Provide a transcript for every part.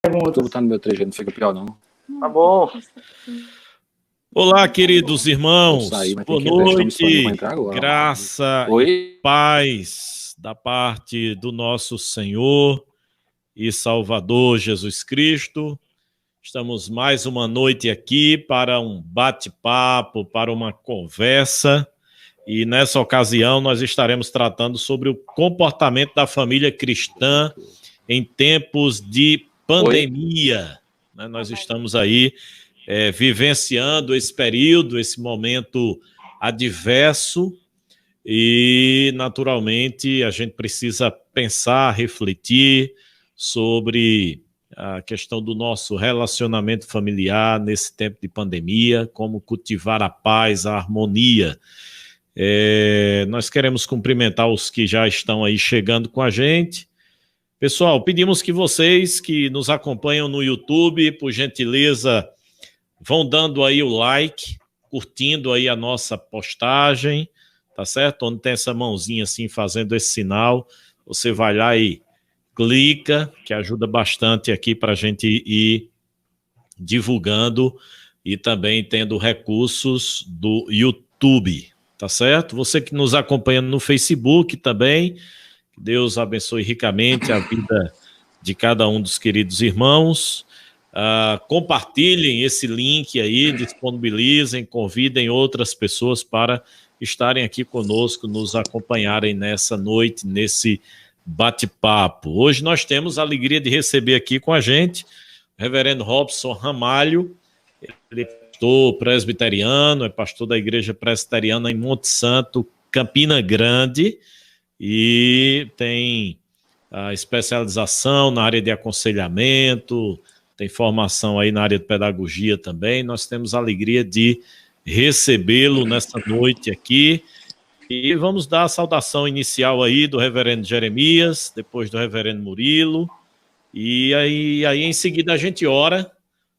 Tô botando no meu 3G, não fica pior, não. Tá bom. Olá, queridos irmãos. Boa noite. Graça e paz da parte do nosso Senhor e Salvador Jesus Cristo. Estamos mais uma noite aqui para um bate-papo, para uma conversa. E nessa ocasião nós estaremos tratando sobre o comportamento da família cristã em tempos de pandemia. Nós estamos aí vivenciando esse período, esse momento adverso e, naturalmente, a gente precisa pensar, refletir sobre a questão do nosso relacionamento familiar nesse tempo de pandemia, como cultivar a paz, a harmonia. Nós queremos cumprimentar os que já estão aí chegando com a gente. Pessoal, pedimos que vocês que nos acompanham no YouTube, por gentileza, vão dando aí o like, curtindo aí a nossa postagem, tá certo? Onde tem essa mãozinha assim fazendo esse sinal, você vai lá e clica, que ajuda bastante aqui para a gente ir divulgando e também tendo recursos do YouTube, tá certo? Você que nos acompanha no Facebook também, que Deus abençoe ricamente a vida de cada um dos queridos irmãos. Compartilhem esse link aí, disponibilizem, convidem outras pessoas para estarem aqui conosco, nos acompanharem nessa noite, nesse bate-papo. Hoje nós temos a alegria de receber aqui com a gente o reverendo Robson Ramalho. Ele é pastor presbiteriano, é pastor da Igreja Presbiteriana em Monte Santo, Campina Grande, e tem a especialização na área de aconselhamento, tem formação aí na área de pedagogia também. Nós temos a alegria de recebê-lo nesta noite aqui. E vamos dar a saudação inicial aí do reverendo Jeremias, depois do reverendo Murilo. E aí em seguida a gente ora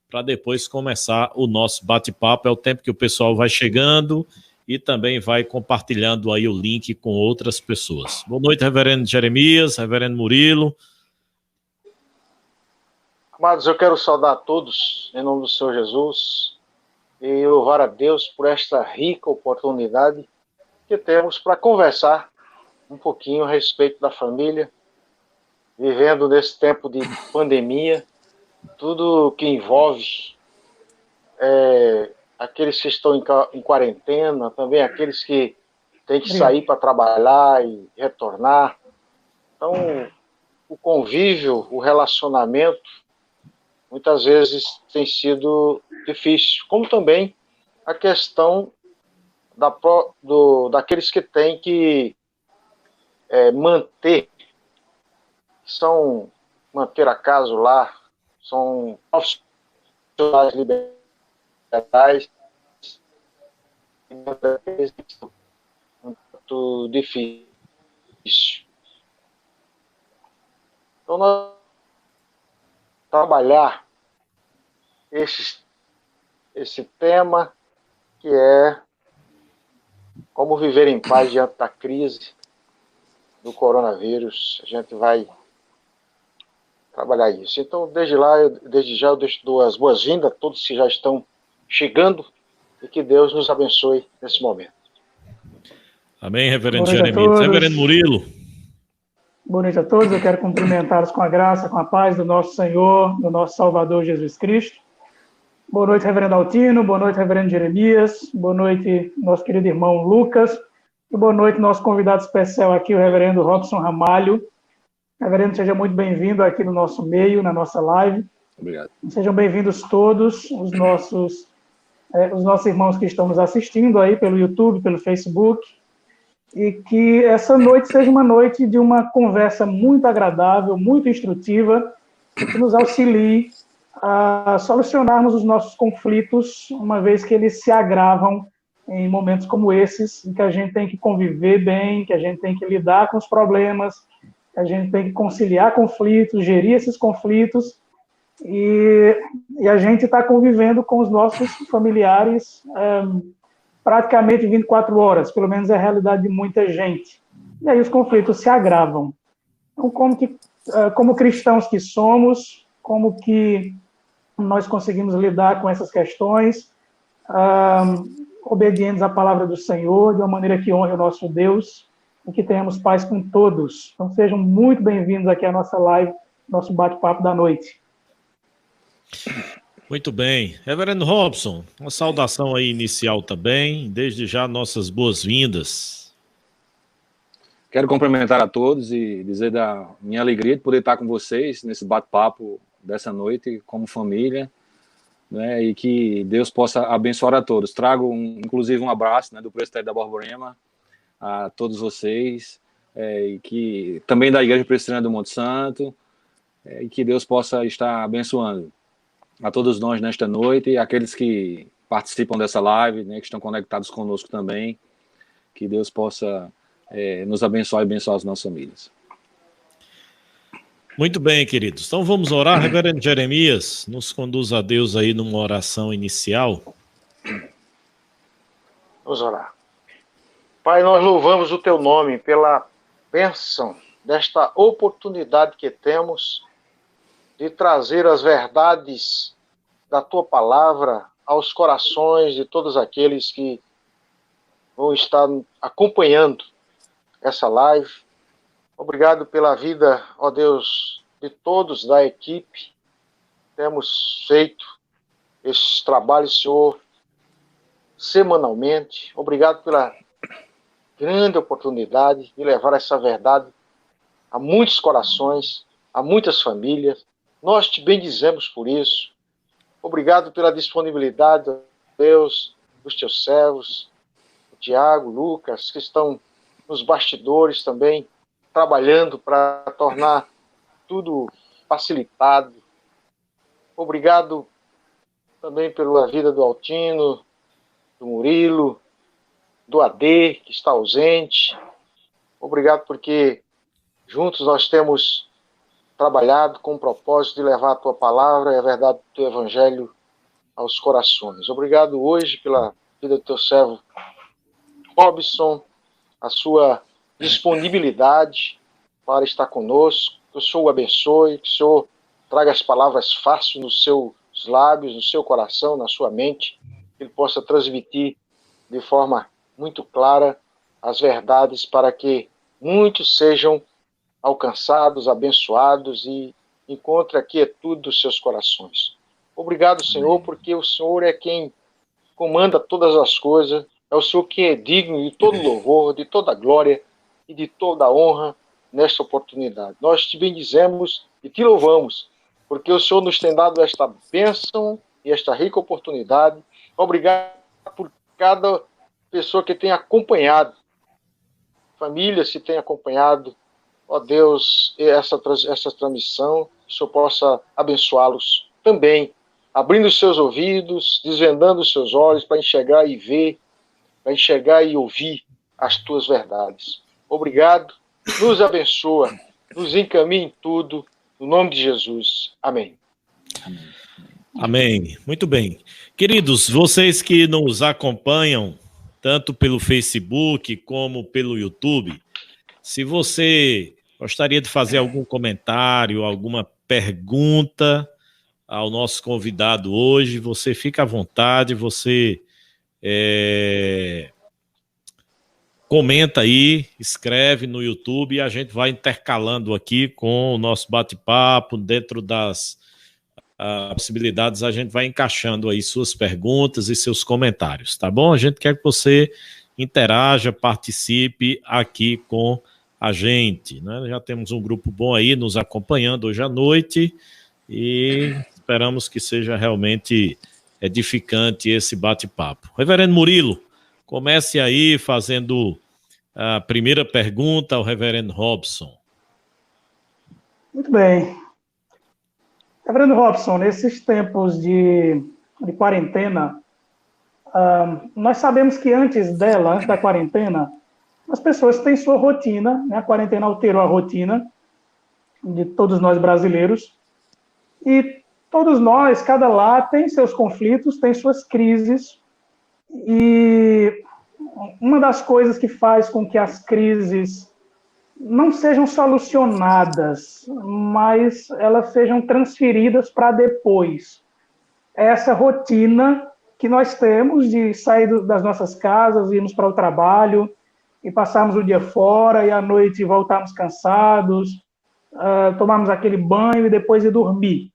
para depois começar o nosso bate-papo. É o tempo que o pessoal vai chegando e também vai compartilhando aí o link com outras pessoas. Boa noite, reverendo Jeremias, reverendo Murilo. Amados, eu quero saudar a todos em nome do Senhor Jesus e louvar a Deus por esta rica oportunidade que temos para conversar um pouquinho a respeito da família, vivendo nesse tempo de pandemia, tudo que envolve aqueles que estão em quarentena, também aqueles que têm que sair para trabalhar e retornar. Então, o convívio, o relacionamento, muitas vezes tem sido difícil, como também a questão daqueles que têm que manter a casa, o lar, são profissionais liberais, muito difícil. Então, nós trabalhar esse tema que é como viver em paz diante da crise do coronavírus. A gente vai trabalhar isso. Então, desde já eu dou as boas-vindas a todos que já estão chegando e que Deus nos abençoe nesse momento. Amém, reverendo Jeremias. Reverendo Murilo. Boa noite a todos, eu quero cumprimentá-los com a graça, com a paz do nosso Senhor, do nosso Salvador Jesus Cristo. Boa noite, reverendo Altino, boa noite, reverendo Jeremias, boa noite, nosso querido irmão Lucas, e boa noite, nosso convidado especial aqui, o reverendo Robson Ramalho. Reverendo, seja muito bem-vindo aqui no nosso meio, na nossa live. Obrigado. Sejam bem-vindos todos, os nossos irmãos que estão nos assistindo aí pelo YouTube, pelo Facebook, e que essa noite seja uma noite de uma conversa muito agradável, muito instrutiva, que nos auxilie a solucionarmos os nossos conflitos, uma vez que eles se agravam em momentos como esses, em que a gente tem que conviver bem, que a gente tem que lidar com os problemas, que a gente tem que conciliar conflitos, gerir esses conflitos, e a gente está convivendo com os nossos familiares praticamente 24 horas, pelo menos é a realidade de muita gente. E aí os conflitos se agravam. Então, como cristãos que somos, como que nós conseguimos lidar com essas questões, obedientes à palavra do Senhor, de uma maneira que honre o nosso Deus, e que tenhamos paz com todos. Então sejam muito bem-vindos aqui à nossa live, nosso bate-papo da noite. Muito bem. Reverendo Robson, uma saudação aí inicial também, desde já nossas boas-vindas. Quero cumprimentar a todos e dizer da minha alegria de poder estar com vocês nesse bate-papo dessa noite, como família, né, e que Deus possa abençoar a todos. Trago, inclusive, um abraço, né, do presbitério da Borborema a todos vocês, e que também da Igreja Presbiteriana do Monte Santo, e que Deus possa estar abençoando a todos nós nesta noite e aqueles que participam dessa live, né, que estão conectados conosco também, que Deus possa nos abençoar e abençoar as nossas famílias. Muito bem, queridos. Então vamos orar. Reverendo Jeremias, nos conduz a Deus aí numa oração inicial. Vamos orar. Pai, nós louvamos o Teu nome pela bênção desta oportunidade que temos de trazer as verdades da Tua palavra aos corações de todos aqueles que vão estar acompanhando essa live. Obrigado pela vida, ó Deus, de todos da equipe. Temos feito esses trabalhos, Senhor, semanalmente. Obrigado pela grande oportunidade de levar essa verdade a muitos corações, a muitas famílias. Nós te bendizemos por isso. Obrigado pela disponibilidade, Deus, dos teus servos, o Tiago, Lucas, que estão nos bastidores também, trabalhando para tornar tudo facilitado. Obrigado também pela vida do Altino, do Murilo, do AD, que está ausente. Obrigado porque juntos nós temos trabalhado com o propósito de levar a Tua palavra e a verdade do Teu Evangelho aos corações. Obrigado hoje pela vida do Teu servo Robson, a sua disponibilidade para estar conosco. Que o Senhor o abençoe, que o Senhor traga as palavras fáceis nos seus lábios, no seu coração, na sua mente, que Ele possa transmitir de forma muito clara as verdades para que muitos sejam alcançados, abençoados e encontrem a quietude dos seus corações. Obrigado, Senhor, porque o Senhor é quem comanda todas as coisas, é o Senhor que é digno de todo louvor, de toda glória e de toda honra nesta oportunidade. Nós te bendizemos e te louvamos, porque o Senhor nos tem dado esta bênção e esta rica oportunidade. Obrigado por cada pessoa que tem acompanhado, famílias que tem acompanhado, ó Deus, essa transmissão, que o Senhor possa abençoá-los também, abrindo os seus ouvidos, desvendando os seus olhos para enxergar e ver, para enxergar e ouvir as Tuas verdades. Obrigado, nos abençoa, nos encaminha em tudo, no nome de Jesus. Amém. Amém. Muito bem. Queridos, vocês que nos acompanham, tanto pelo Facebook como pelo YouTube, se você gostaria de fazer algum comentário, alguma pergunta ao nosso convidado hoje, você fica à vontade, você comenta aí, escreve no YouTube e a gente vai intercalando aqui com o nosso bate-papo, dentro das possibilidades, a gente vai encaixando aí suas perguntas e seus comentários, tá bom? A gente quer que você interaja, participe aqui com a gente, né? Já temos um grupo bom aí nos acompanhando hoje à noite e esperamos que seja realmente edificante esse bate-papo. Reverendo Murilo, comece aí fazendo a primeira pergunta ao Reverendo Robson. Muito bem. Reverendo Robson, nesses tempos de quarentena, nós sabemos que antes da quarentena, as pessoas têm sua rotina, né? A quarentena alterou a rotina de todos nós brasileiros, e todos nós, cada lar, tem seus conflitos, tem suas crises, e uma das coisas que faz com que as crises não sejam solucionadas, mas elas sejam transferidas para depois. Essa rotina que nós temos de sair das nossas casas, irmos para o trabalho e passarmos o dia fora e à noite voltarmos cansados, tomarmos aquele banho e depois ir dormir.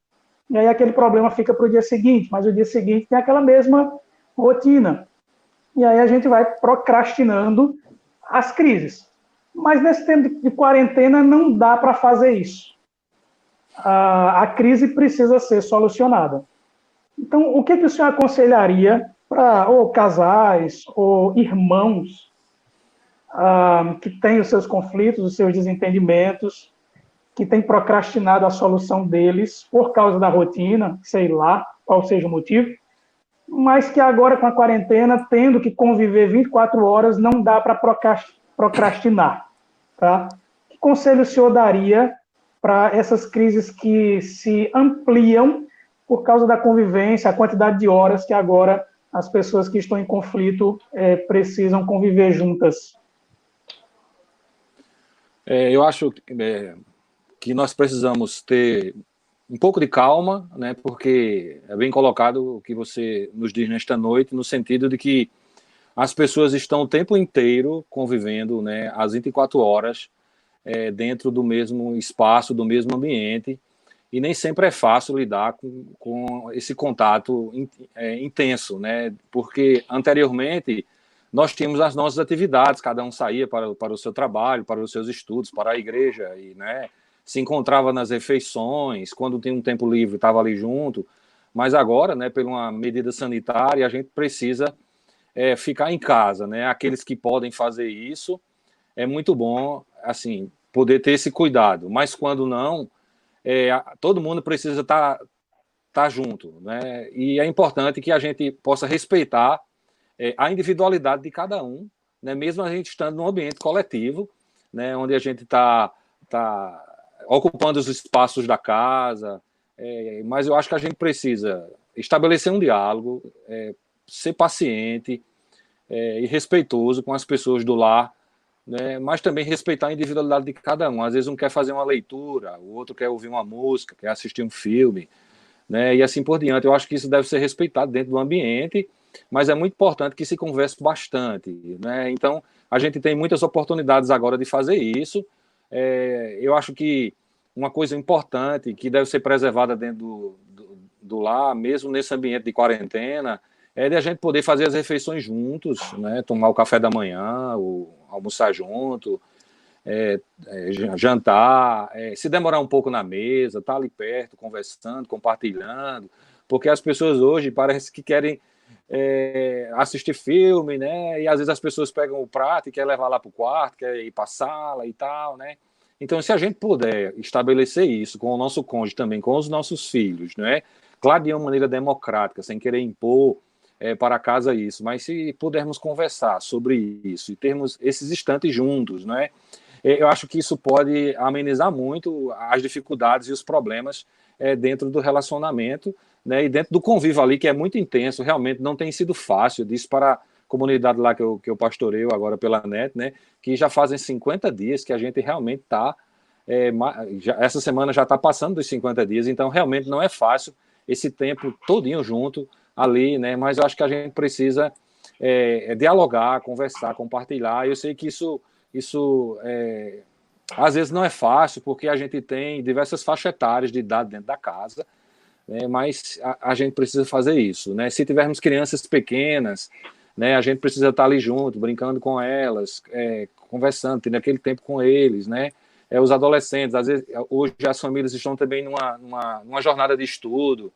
E aí aquele problema fica para o dia seguinte, mas o dia seguinte tem aquela mesma rotina. E aí a gente vai procrastinando as crises. Mas nesse tempo de quarentena não dá para fazer isso. A crise precisa ser solucionada. Então, o que o senhor aconselharia para ou casais ou irmãos que têm os seus conflitos, os seus desentendimentos, que têm procrastinado a solução deles por causa da rotina, sei lá qual seja o motivo, mas que agora com a quarentena, tendo que conviver 24 horas, não dá para procrastinar. Tá? Que conselho o senhor daria para essas crises que se ampliam por causa da convivência, a quantidade de horas que agora as pessoas que estão em conflito precisam conviver juntas? Eu acho que nós precisamos ter um pouco de calma, né, porque é bem colocado o que você nos diz nesta noite, no sentido de que as pessoas estão o tempo inteiro convivendo, né, às 24 horas, dentro do mesmo espaço, do mesmo ambiente, e nem sempre é fácil lidar com esse contato intenso, né, porque anteriormente nós tínhamos as nossas atividades, cada um saía para o seu trabalho, para os seus estudos, para a igreja, e, né, se encontrava nas refeições, quando tinha um tempo livre, estava ali junto, mas agora, né, por uma medida sanitária, a gente precisa ficar em casa, né? Aqueles que podem fazer isso, é muito bom, assim, poder ter esse cuidado, mas quando não, todo mundo precisa estar junto, né? E é importante que a gente possa respeitar a individualidade de cada um, né? Mesmo a gente estando num ambiente coletivo, né? Onde a gente está ocupando os espaços da casa, mas eu acho que a gente precisa estabelecer um diálogo, ser paciente e respeitoso com as pessoas do lar, né? Mas também respeitar a individualidade de cada um. Às vezes um quer fazer uma leitura, o outro quer ouvir uma música, quer assistir um filme, né? E assim por diante. Eu acho que isso deve ser respeitado dentro do ambiente, mas é muito importante que se converse bastante, né? Então, a gente tem muitas oportunidades agora de fazer isso. Eu acho que uma coisa importante que deve ser preservada dentro do lar, mesmo nesse ambiente de quarentena, é de a gente poder fazer as refeições juntos, né? Tomar o café da manhã, almoçar junto, jantar, se demorar um pouco na mesa, estar ali perto, conversando, compartilhando, porque as pessoas hoje parece que querem assistir filme, né? E às vezes as pessoas pegam o prato e querem levar lá para o quarto, querem ir para a sala e tal, né? Então, se a gente puder estabelecer isso com o nosso cônjuge também, com os nossos filhos, né? Claro, de uma maneira democrática, sem querer impor para casa isso, mas se pudermos conversar sobre isso e termos esses instantes juntos, né? Eu acho que isso pode amenizar muito as dificuldades e os problemas dentro do relacionamento, né? E dentro do convívio ali, que é muito intenso, realmente não tem sido fácil. Disso para a comunidade lá que eu pastoreio agora pela net, né? Que já fazem 50 dias que a gente realmente está... essa semana já está passando dos 50 dias, então realmente não é fácil esse tempo todinho junto ali, né? Mas eu acho que a gente precisa dialogar, conversar, compartilhar. Eu sei que isso às vezes não é fácil, porque a gente tem diversas faixas etárias de idade dentro da casa, né? Mas a gente precisa fazer isso, né? Se tivermos crianças pequenas, né, a gente precisa estar ali junto, brincando com elas, conversando, tendo aquele tempo com eles, né? Os adolescentes, às vezes, hoje as famílias estão também numa jornada de estudo,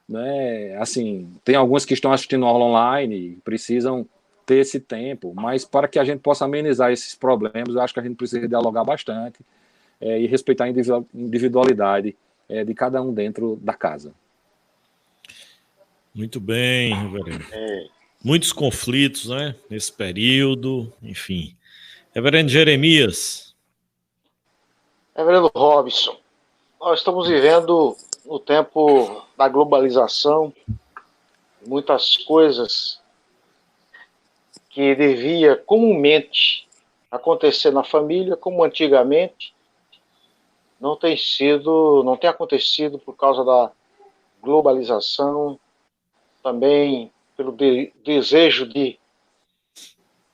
né? Assim, tem alguns que estão assistindo aula online, precisam ter esse tempo, mas para que a gente possa amenizar esses problemas, eu acho que a gente precisa dialogar bastante e respeitar a individualidade de cada um dentro da casa. Muito bem, reverendo. Muitos conflitos, né, nesse período, enfim. Reverendo Jeremias. Reverendo Robson, nós estamos vivendo no tempo da globalização, muitas coisas que devia comumente acontecer na família como antigamente, não tem acontecido por causa da globalização, também pelo desejo de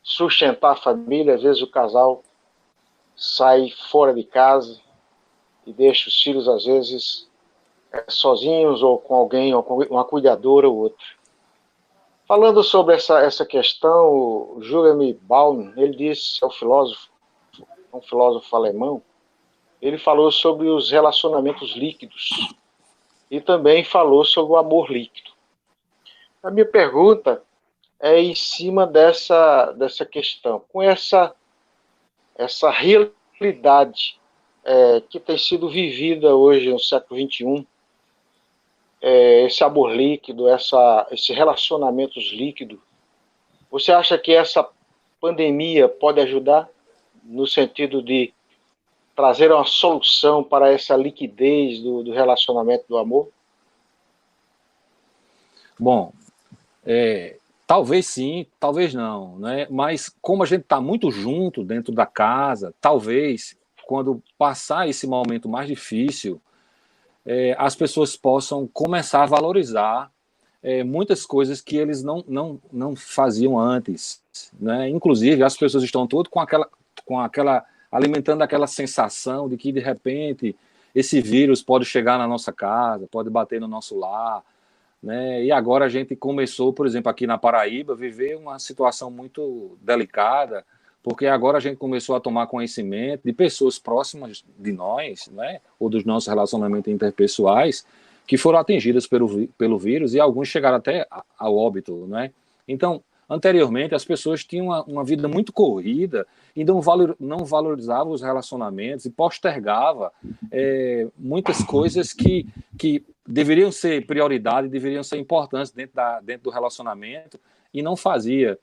sustentar a família. Às vezes o casal sai fora de casa e deixa os filhos, às vezes, sozinhos ou com alguém, ou com uma cuidadora ou outra. Falando sobre essa questão, o Jeremy Baum, ele disse, é um filósofo alemão, ele falou sobre os relacionamentos líquidos e também falou sobre o amor líquido. A minha pergunta é em cima dessa questão, com essa realidade que tem sido vivida hoje no século XXI, esse amor líquido, esse relacionamentos líquidos. Você acha que essa pandemia pode ajudar no sentido de trazer uma solução para essa liquidez do relacionamento do amor? Bom, talvez sim, talvez não, né? Mas como a gente está muito junto dentro da casa, talvez quando passar esse momento mais difícil, as pessoas possam começar a valorizar muitas coisas que eles não faziam antes, né? Inclusive as pessoas estão todas com aquela alimentando aquela sensação de que de repente esse vírus pode chegar na nossa casa, pode bater no nosso lar, né? E agora a gente começou, por exemplo, aqui na Paraíba, viver uma situação muito delicada, porque agora a gente começou a tomar conhecimento de pessoas próximas de nós, né? Ou dos nossos relacionamentos interpessoais, que foram atingidas pelo vírus, e alguns chegaram até ao óbito, né? Então, anteriormente, as pessoas tinham uma vida muito corrida e não valorizavam os relacionamentos e postergava muitas coisas que deveriam ser prioridade, deveriam ser importantes dentro do relacionamento, e não fazia.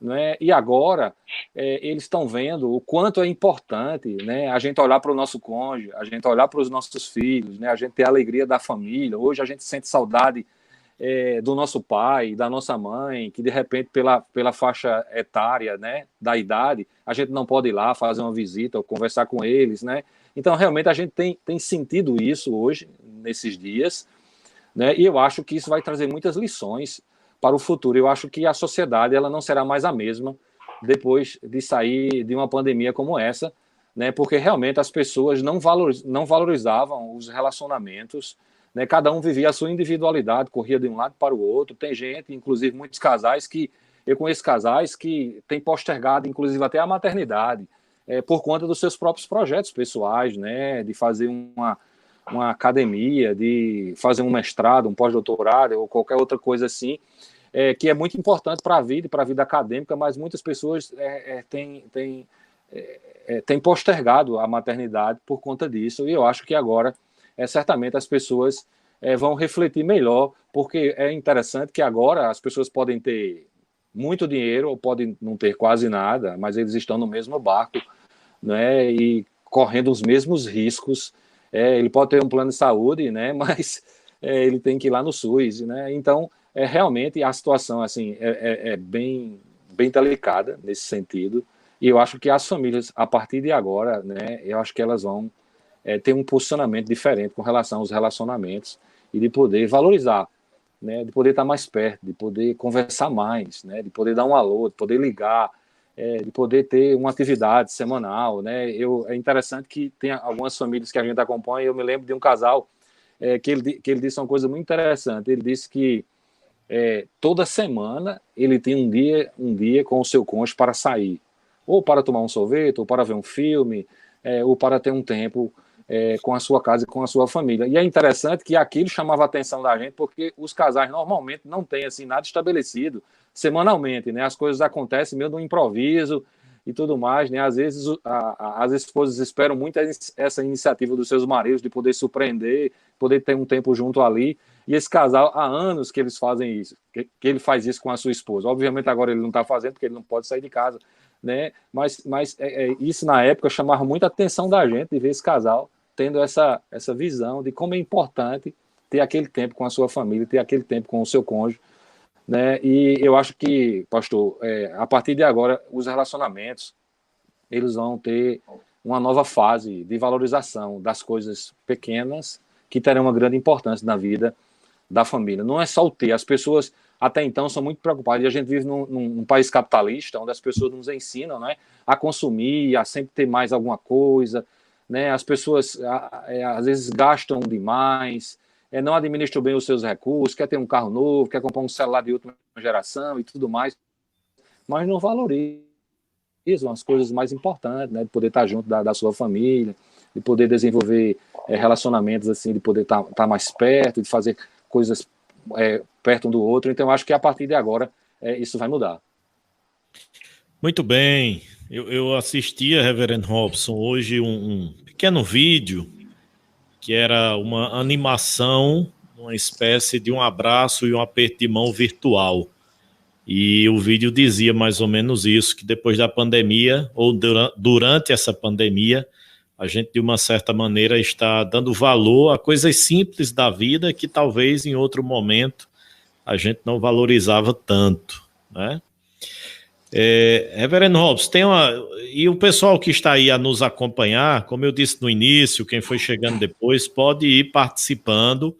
Né? E agora eles estão vendo o quanto é importante, né, a gente olhar para o nosso cônjuge, a gente olhar para os nossos filhos, né, a gente ter a alegria da família. Hoje a gente sente saudade do nosso pai, da nossa mãe, que de repente pela faixa etária, né, da idade, a gente não pode ir lá fazer uma visita ou conversar com eles, né? Então realmente a gente tem sentido isso hoje, nesses dias, né? E eu acho que isso vai trazer muitas lições para o futuro. Eu acho que a sociedade ela não será mais a mesma depois de sair de uma pandemia como essa, né? Porque realmente as pessoas não valorizavam os relacionamentos, né? Cada um vivia a sua individualidade, corria de um lado para o outro. Tem gente, inclusive muitos casais, eu conheço casais que têm postergado, inclusive até a maternidade, por conta dos seus próprios projetos pessoais, né? De fazer uma academia, de fazer um mestrado, um pós-doutorado ou qualquer outra coisa assim, que é muito importante para a vida e para a vida acadêmica, mas muitas pessoas têm postergado a maternidade por conta disso, e eu acho que agora, certamente, as pessoas vão refletir melhor, porque é interessante que agora as pessoas podem ter muito dinheiro ou podem não ter quase nada, mas eles estão no mesmo barco, né, e correndo os mesmos riscos. Ele pode ter um plano de saúde, né, mas ele tem que ir lá no SUS, né? Então, realmente a situação assim é bem delicada nesse sentido, e eu acho que as famílias, a partir de agora, né, eu acho que elas vão ter um posicionamento diferente com relação aos relacionamentos e de poder valorizar, né, de poder estar mais perto, de poder conversar mais, né, de poder dar um alô, de poder ligar, de poder ter uma atividade semanal, né? É interessante que tem algumas famílias que a gente acompanha. Eu me lembro de um casal que ele disse uma coisa muito interessante. Ele disse que toda semana ele tem um dia com o seu cônjuge para sair, ou para tomar um sorvete, ou para ver um filme, ou para ter um tempo com a sua casa e com a sua família. E é interessante que aquilo chamava a atenção da gente, porque os casais normalmente não têm assim nada estabelecido semanalmente, né? As coisas acontecem meio no improviso e tudo mais, né? Às vezes as esposas esperam muito essa iniciativa dos seus maridos de poder surpreender, poder ter um tempo junto ali. E esse casal, há anos que eles fazem isso, que ele faz isso com a sua esposa. Obviamente agora ele não está fazendo porque ele não pode sair de casa, né? Mas isso na época chamava muita atenção da gente de ver esse casal tendo essa visão de como é importante ter aquele tempo com a sua família, ter aquele tempo com o seu cônjuge, né? E eu acho que, pastor, a partir de agora, os relacionamentos, eles vão ter uma nova fase de valorização das coisas pequenas que terão uma grande importância na vida da família. Não é só o ter, as pessoas até então são muito preocupadas, e a gente vive num país capitalista, onde as pessoas nos ensinam, né, a consumir, a sempre ter mais alguma coisa, né, as pessoas às vezes gastam demais, não administram bem os seus recursos, quer ter um carro novo, quer comprar um celular de última geração e tudo mais, mas não valorizam as coisas mais importantes, né, de poder estar junto da sua família, de poder desenvolver relacionamentos assim, de poder estar mais perto, de fazer coisas perto um do outro. Então, eu acho que a partir de agora isso vai mudar. Muito bem. Eu assisti a Reverend Robson hoje um pequeno vídeo que era uma animação, uma espécie de um abraço e um aperto de mão virtual. E o vídeo dizia mais ou menos isso, que depois da pandemia, ou durante essa pandemia, a gente, de uma certa maneira, está dando valor a coisas simples da vida que talvez em outro momento a gente não valorizava tanto, né? Reverendo Robson, e o pessoal que está aí a nos acompanhar, como eu disse no início, quem foi chegando depois, pode ir participando,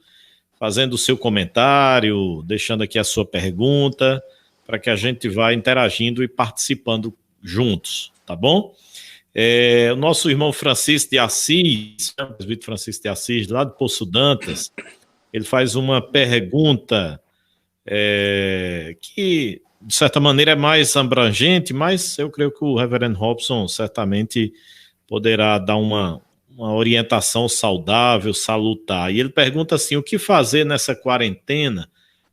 fazendo o seu comentário, deixando aqui a sua pergunta, para que a gente vá interagindo e participando juntos, tá bom? O nosso irmão Francisco de Assis, Francisco de Assis, lá do Poço Dantas, ele faz uma pergunta que, de certa maneira, é mais abrangente, mas eu creio que o Reverendo Robson certamente poderá dar uma orientação saudável, salutar. E ele pergunta assim, o que fazer nessa quarentena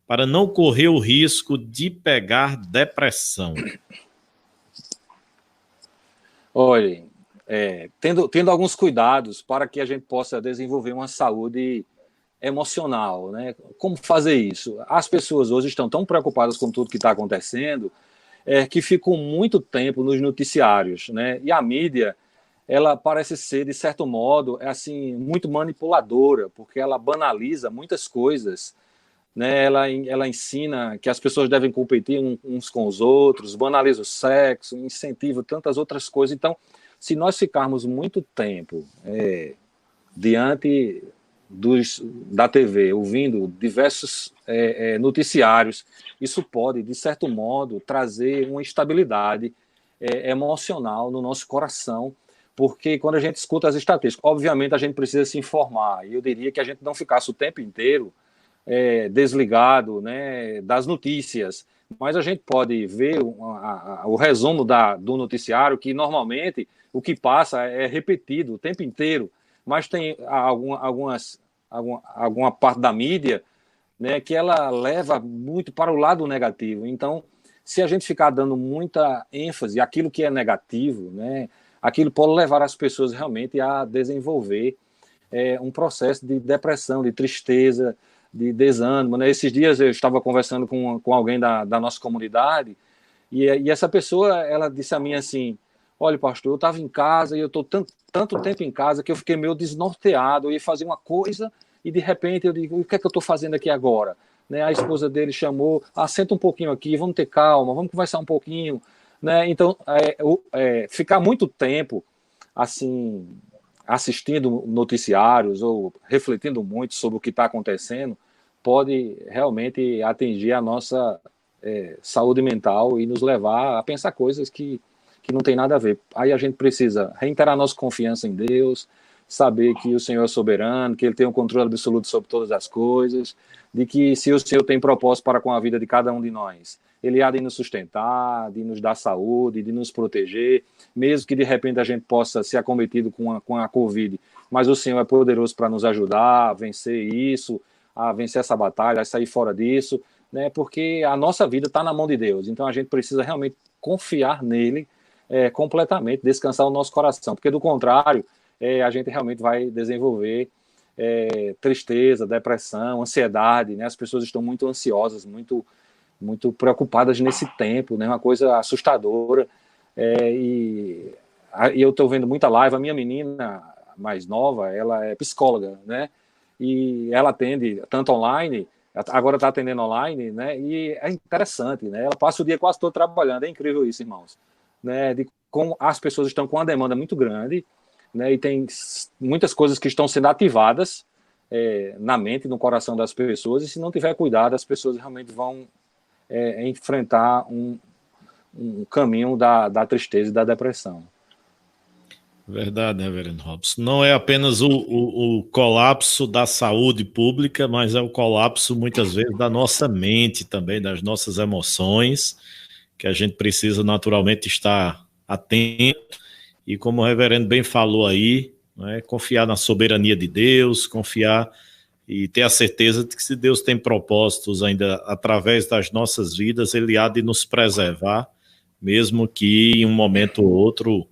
para não correr o risco de pegar depressão? Olha, tendo alguns cuidados para que a gente possa desenvolver uma saúde emocional, né? Como fazer isso? As pessoas hoje estão tão preocupadas com tudo que está acontecendo que ficam muito tempo nos noticiários, né? E a mídia, ela parece ser, de certo modo, assim, muito manipuladora, porque ela banaliza muitas coisas, né? Ela ensina que as pessoas devem competir uns com os outros, banaliza o sexo, incentiva tantas outras coisas. Então, se nós ficarmos muito tempo diante da TV, ouvindo diversos noticiários, isso pode, de certo modo, trazer uma instabilidade emocional no nosso coração, porque quando a gente escuta as estatísticas, obviamente a gente precisa se informar, e eu diria que a gente não ficasse o tempo inteiro desligado, né, das notícias, mas a gente pode ver o resumo do noticiário, que normalmente o que passa é repetido o tempo inteiro, mas tem alguma parte da mídia, né, que ela leva muito para o lado negativo. Então, se a gente ficar dando muita ênfase àquilo que é negativo, né, aquilo pode levar as pessoas realmente a desenvolver um processo de depressão, de tristeza, de desânimo, né? Esses dias eu estava conversando com alguém da nossa comunidade e essa pessoa, ela disse a mim assim, olha, pastor, eu estava em casa e eu estou tanto tempo em casa que eu fiquei meio desnorteado, eu ia fazer uma coisa e de repente eu digo, o que é que eu estou fazendo aqui agora? Né? A esposa dele chamou, senta um pouquinho aqui, vamos ter calma, vamos conversar um pouquinho, né? Então, ficar muito tempo assim assistindo noticiários ou refletindo muito sobre o que está acontecendo, pode realmente atingir a nossa saúde mental e nos levar a pensar coisas que não tem nada a ver. Aí a gente precisa reiterar nossa confiança em Deus, saber que o Senhor é soberano, que Ele tem o controle absoluto sobre todas as coisas, de que se o Senhor tem propósito para com a vida de cada um de nós, Ele há de nos sustentar, de nos dar saúde, de nos proteger, mesmo que de repente a gente possa ser acometido com a Covid, mas o Senhor é poderoso para nos ajudar a vencer isso, a vencer essa batalha, a sair fora disso, né? Porque a nossa vida está na mão de Deus, então a gente precisa realmente confiar nele completamente, descansar o nosso coração, porque do contrário, a gente realmente vai desenvolver tristeza, depressão, ansiedade, né? As pessoas estão muito ansiosas, muito preocupadas nesse tempo, né? Uma coisa assustadora, e eu estou vendo muita live. A minha menina mais nova, ela é psicóloga, né? E ela atende tanto online, agora está atendendo online, né? E é interessante, né? Ela passa o dia quase todo trabalhando, é incrível isso, irmãos, né? De as pessoas estão com uma demanda muito grande, né, e tem muitas coisas que estão sendo ativadas na mente, no coração das pessoas, e se não tiver cuidado, as pessoas realmente vão enfrentar um caminho da tristeza e da depressão. Verdade, Reverendo Robson. Não é apenas o colapso da saúde pública, mas é o colapso, muitas vezes, da nossa mente também, das nossas emoções, que a gente precisa naturalmente estar atento. E como o reverendo bem falou aí, né, confiar na soberania de Deus, confiar e ter a certeza de que se Deus tem propósitos ainda através das nossas vidas, Ele há de nos preservar, mesmo que em um momento ou outro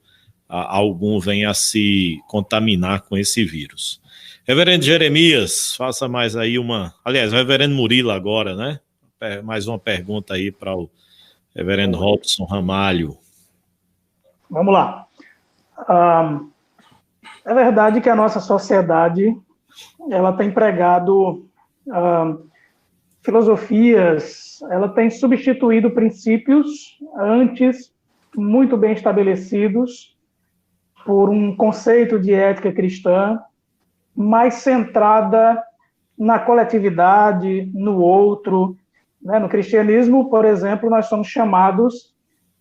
algum venha a se contaminar com esse vírus. Reverendo Jeremias, faça mais aí aliás, o reverendo Murilo agora, né? Mais uma pergunta aí para o reverendo Robson Ramalho. Vamos lá. É verdade que a nossa sociedade ela tem pregado filosofias, ela tem substituído princípios antes muito bem estabelecidos por um conceito de ética cristã mais centrada na coletividade, no outro. Né? No cristianismo, por exemplo, nós somos chamados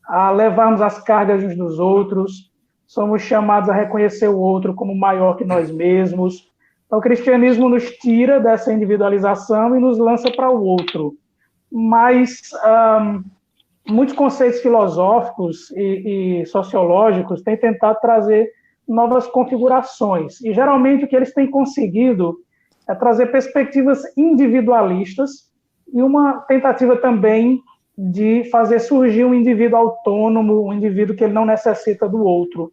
a levarmos as cargas uns dos outros, somos chamados a reconhecer o outro como maior que nós mesmos. Então, o cristianismo nos tira dessa individualização e nos lança para o outro. Mas muitos conceitos filosóficos e sociológicos têm tentado trazer novas configurações. E, geralmente, o que eles têm conseguido é trazer perspectivas individualistas e uma tentativa também de fazer surgir um indivíduo autônomo, um indivíduo que ele não necessita do outro.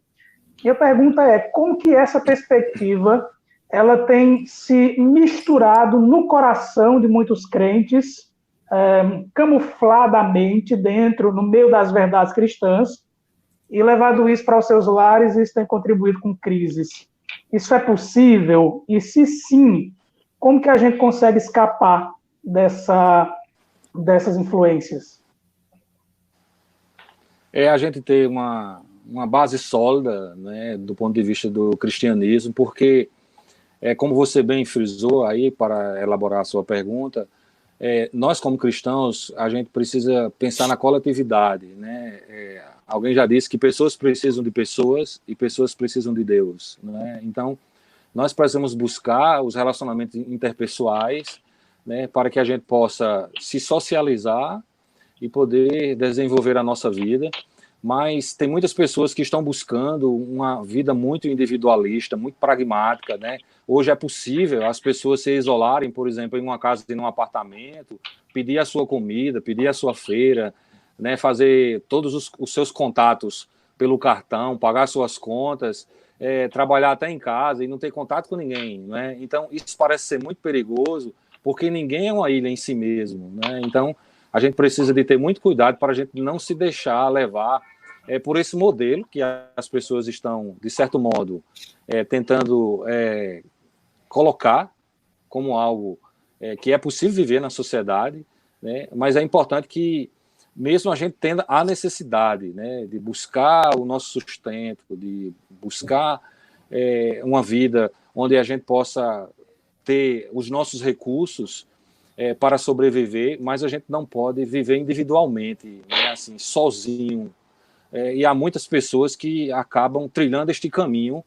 E a pergunta é, como que essa perspectiva ela tem se misturado no coração de muitos crentes, camufladamente no meio das verdades cristãs, e levado isso para os seus lares, e isso tem contribuído com crises. Isso é possível? E se sim, como que a gente consegue escapar dessas influências? A gente ter uma base sólida, né, do ponto de vista do cristianismo, porque, como você bem frisou aí, para elaborar a sua pergunta, nós como cristãos, a gente precisa pensar na coletividade, né? Alguém já disse que pessoas precisam de pessoas e pessoas precisam de Deus, né? Então, nós precisamos buscar os relacionamentos interpessoais, né, para que a gente possa se socializar e poder desenvolver a nossa vida. Mas tem muitas pessoas que estão buscando uma vida muito individualista, muito pragmática, né? Hoje é possível as pessoas se isolarem, por exemplo, em uma casa, em um apartamento, pedir a sua comida, pedir a sua feira, né? Fazer todos os seus contatos pelo cartão, pagar suas contas, trabalhar até em casa e não ter contato com ninguém, né? Então, isso parece ser muito perigoso, porque ninguém é uma ilha em si mesmo, né? Então, a gente precisa de ter muito cuidado para a gente não se deixar levar por esse modelo que as pessoas estão, de certo modo, tentando colocar como algo que é possível viver na sociedade, né? Mas é importante que, mesmo a gente tendo a necessidade, né, de buscar o nosso sustento, de buscar uma vida onde a gente possa ter os nossos recursos para sobreviver, mas a gente não pode viver individualmente, né, assim, sozinho. E há muitas pessoas que acabam trilhando este caminho,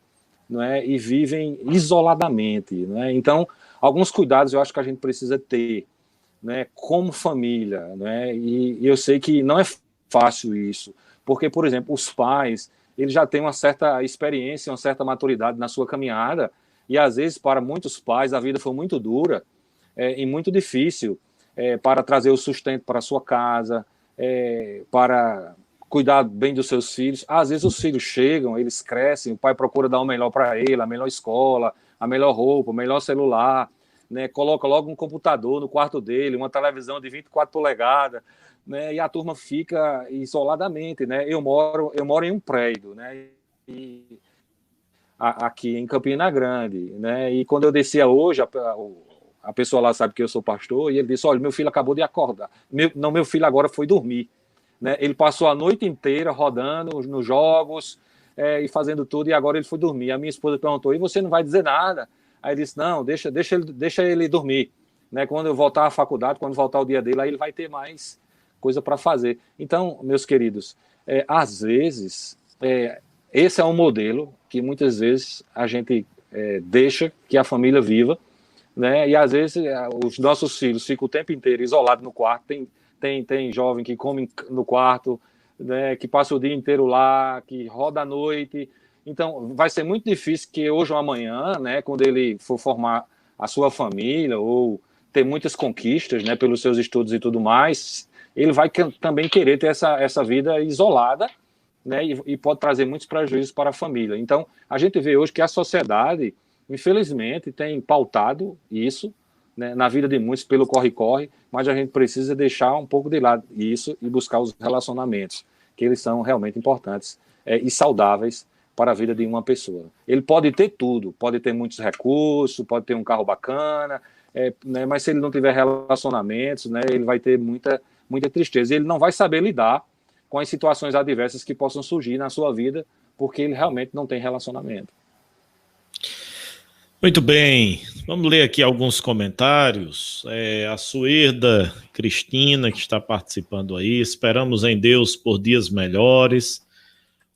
né, e vivem isoladamente, né? Então, alguns cuidados eu acho que a gente precisa ter, né, como família, né? E eu sei que não é fácil isso, porque, por exemplo, os pais, eles já têm uma certa experiência, uma certa maturidade na sua caminhada, e às vezes, para muitos pais, a vida foi muito dura e muito difícil para trazer o sustento para a sua casa, para cuidar bem dos seus filhos. Às vezes os filhos chegam, eles crescem, o pai procura dar o melhor para ele, a melhor escola, a melhor roupa, o melhor celular, né? Coloca logo um computador no quarto dele, uma televisão de 24 polegadas, né? E a turma fica isoladamente, né? Eu moro em um prédio, né? Aqui em Campina Grande, né? E quando eu descia hoje, a pessoa lá sabe que eu sou pastor, e ele disse, olha, meu filho acabou de acordar. Meu filho agora foi dormir. né? Ele passou a noite inteira rodando nos jogos e fazendo tudo, e agora ele foi dormir. A minha esposa perguntou, e você não vai dizer nada? Aí ele disse, não, deixa ele dormir, né? Quando eu voltar à faculdade, quando voltar o dia dele, aí ele vai ter mais coisa para fazer. Então, meus queridos, às vezes, esse é um modelo que muitas vezes a gente deixa que a família viva, né? E às vezes os nossos filhos ficam o tempo inteiro isolados no quarto. Tem jovem que come no quarto, né? Que passa o dia inteiro lá, que roda à noite. Então, vai ser muito difícil que hoje ou amanhã, né, quando ele for formar a sua família ou ter muitas conquistas, né, pelos seus estudos e tudo mais, ele vai também querer ter essa vida isolada, né, e pode trazer muitos prejuízos para a família. Então, a gente vê hoje que a sociedade, infelizmente, tem pautado isso, né, na vida de muitos pelo corre-corre, mas a gente precisa deixar um pouco de lado isso e buscar os relacionamentos, que eles são realmente importantes e saudáveis para a vida de uma pessoa. Ele pode ter tudo, pode ter muitos recursos, pode ter um carro bacana, né, mas se ele não tiver relacionamentos, né, ele vai ter muita tristeza. E ele não vai saber lidar com as situações adversas que possam surgir na sua vida, porque ele realmente não tem relacionamento. Muito bem, vamos ler aqui alguns comentários. A Suerda Cristina, que está participando aí, esperamos em Deus por dias melhores.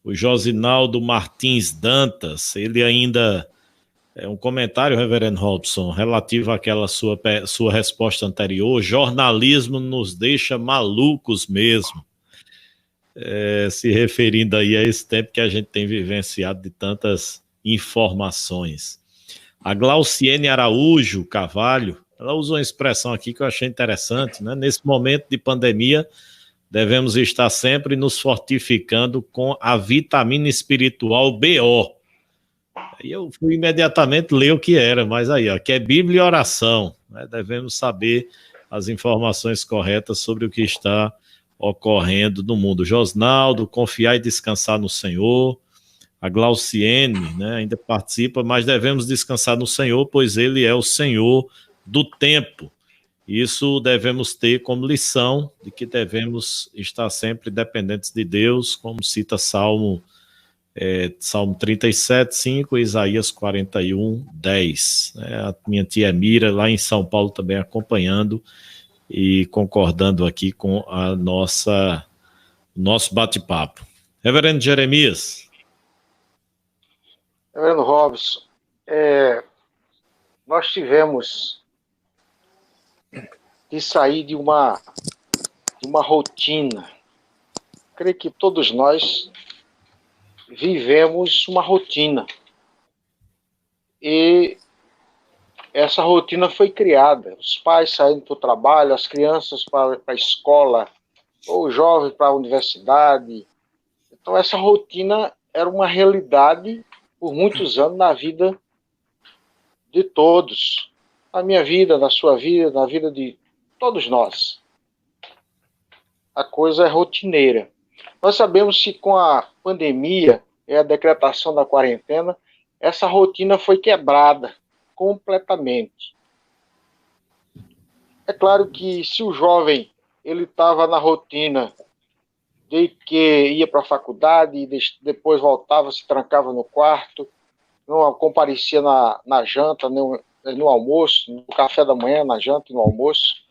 O Josinaldo Martins Dantas, ele ainda um comentário, reverendo Robson, relativo àquela sua resposta anterior. Jornalismo nos deixa malucos mesmo, se referindo aí a esse tempo que a gente tem vivenciado de tantas informações. A Glauciene Araújo Carvalho, ela usou uma expressão aqui que eu achei interessante, né? Nesse momento de pandemia, devemos estar sempre nos fortificando com a vitamina espiritual BO. Aí eu fui imediatamente ler o que era, mas aí, ó, que é Bíblia e oração, né? Devemos saber as informações corretas sobre o que está ocorrendo no mundo. Josnaldo, confiar e descansar no Senhor. A Glauciene, né, ainda participa, mas devemos descansar no Senhor, pois Ele é o Senhor do tempo. Isso devemos ter como lição de que devemos estar sempre dependentes de Deus, como cita Salmo 37, 5 e Isaías 41, 10. A minha tia Mira, lá em São Paulo, também acompanhando e concordando aqui com a nosso bate-papo. Reverendo Jeremias. Reverendo Robson, nós tivemos de sair de uma rotina. Creio que todos nós vivemos uma rotina. E essa rotina foi criada. Os pais saindo para o trabalho, as crianças para a escola, ou os jovens para a universidade. Então, essa rotina era uma realidade por muitos anos na vida de todos. Na minha vida, na sua vida, na vida de todos nós. A coisa é rotineira. Nós sabemos que com a pandemia e a decretação da quarentena, essa rotina foi quebrada completamente. É claro que se o jovem ele estava na rotina de que ia para a faculdade e depois voltava, se trancava no quarto, não comparecia na janta, no almoço, no café da manhã, na janta e no almoço,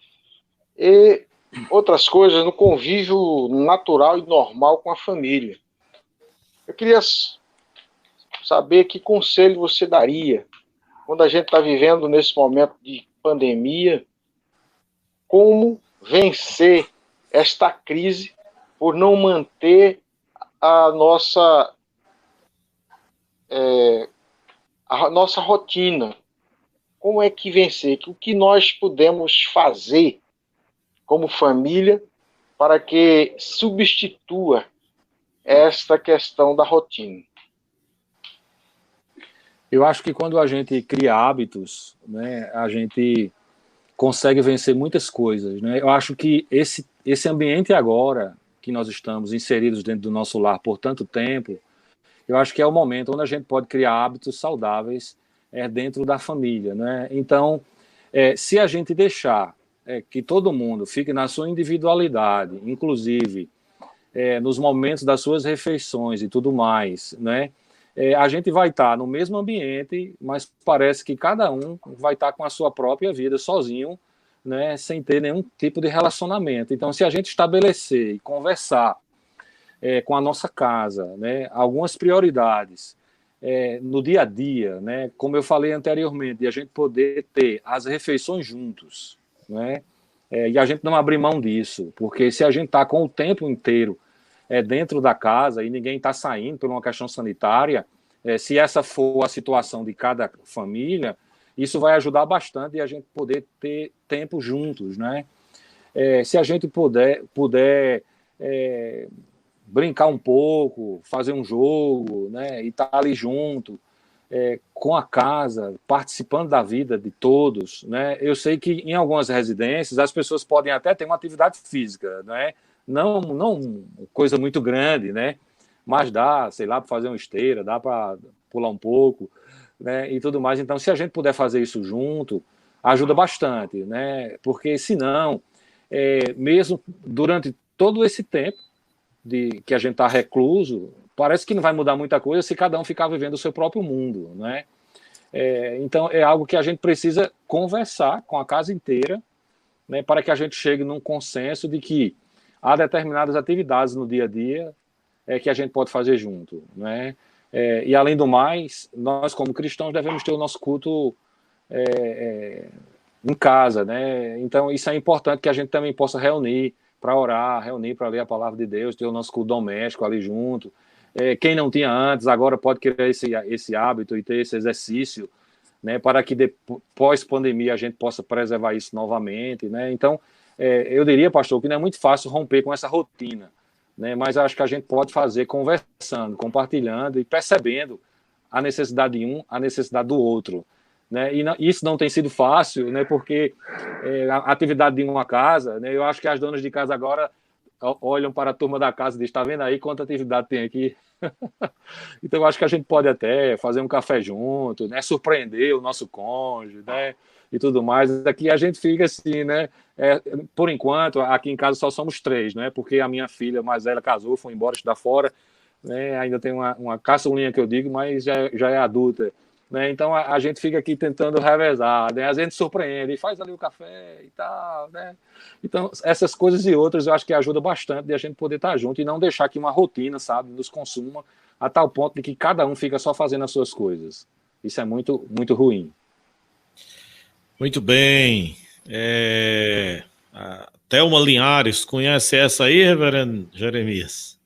e outras coisas, no convívio natural e normal com a família. Eu queria saber que conselho você daria quando a gente está vivendo nesse momento de pandemia, como vencer esta crise por não manter a nossa rotina. Como é que vencer? O que nós podemos fazer como família para que substitua esta questão da rotina? Eu acho que quando a gente cria hábitos, né, a gente consegue vencer muitas coisas, né? Eu acho que esse ambiente agora que nós estamos inseridos dentro do nosso lar por tanto tempo, eu acho que é o momento onde a gente pode criar hábitos saudáveis dentro da família, né? Então, se a gente deixar que todo mundo fique na sua individualidade, inclusive nos momentos das suas refeições e tudo mais, né? A gente vai estar no mesmo ambiente, mas parece que cada um vai estar com a sua própria vida sozinho, né, sem ter nenhum tipo de relacionamento. Então, se a gente estabelecer e conversar com a nossa casa, né, algumas prioridades no dia a dia, né, como eu falei anteriormente, de a gente poder ter as refeições juntos, né, e a gente não abrir mão disso, porque se a gente está com o tempo inteiro dentro da casa e ninguém está saindo por uma questão sanitária, se essa for a situação de cada família, isso vai ajudar bastante a gente poder ter tempo juntos, né? Se a gente puder brincar um pouco, fazer um jogo, né? E estar ali junto, com a casa, participando da vida de todos, né? Eu sei que em algumas residências as pessoas podem até ter uma atividade física, né? Não coisa muito grande, né? Mas dá, sei lá, para fazer uma esteira, dá para pular um pouco, né? E tudo mais. Então, se a gente puder fazer isso junto, ajuda bastante, né? Porque senão, mesmo durante todo esse tempo que a gente está recluso, parece que não vai mudar muita coisa se cada um ficar vivendo o seu próprio mundo, né? Então, é algo que a gente precisa conversar com a casa inteira, né? Para que a gente chegue num consenso de que há determinadas atividades no dia a dia que a gente pode fazer junto, né? E além do mais, nós como cristãos devemos ter o nosso culto em casa, né? Então isso é importante que a gente também possa reunir para orar, reunir para ler a palavra de Deus, ter o nosso culto doméstico ali junto. Quem não tinha antes, agora pode criar esse hábito e ter esse exercício, né? Para que depois pandemia a gente possa preservar isso novamente, né? Então eu diria, pastor, que não é muito fácil romper com essa rotina, né? Mas acho que a gente pode fazer conversando, compartilhando e percebendo a necessidade de um, a necessidade do outro, né? E isso não tem sido fácil, né? Porque a atividade de uma casa, né? Eu acho que as donas de casa agora olham para a turma da casa e dizem, está vendo aí quanta atividade tem aqui? Então eu acho que a gente pode até fazer um café junto, né? Surpreender o nosso cônjuge, né? E tudo mais. Aqui a gente fica assim, né? Por enquanto, aqui em casa só somos 3, né? Porque a minha filha mais velha casou, foi embora estudar fora, né? Ainda tem uma caçulinha que eu digo, mas já é adulta, né? Então a gente fica aqui tentando revezar, né? A gente surpreende, faz ali o café e tal, né? Então essas coisas e outras eu acho que ajuda bastante de a gente poder estar junto e não deixar que uma rotina, sabe, nos consuma a tal ponto de que cada um fica só fazendo as suas coisas. Isso é muito, muito ruim. Muito bem. A Thelma Linhares, conhece essa aí, reverendo Jeremias?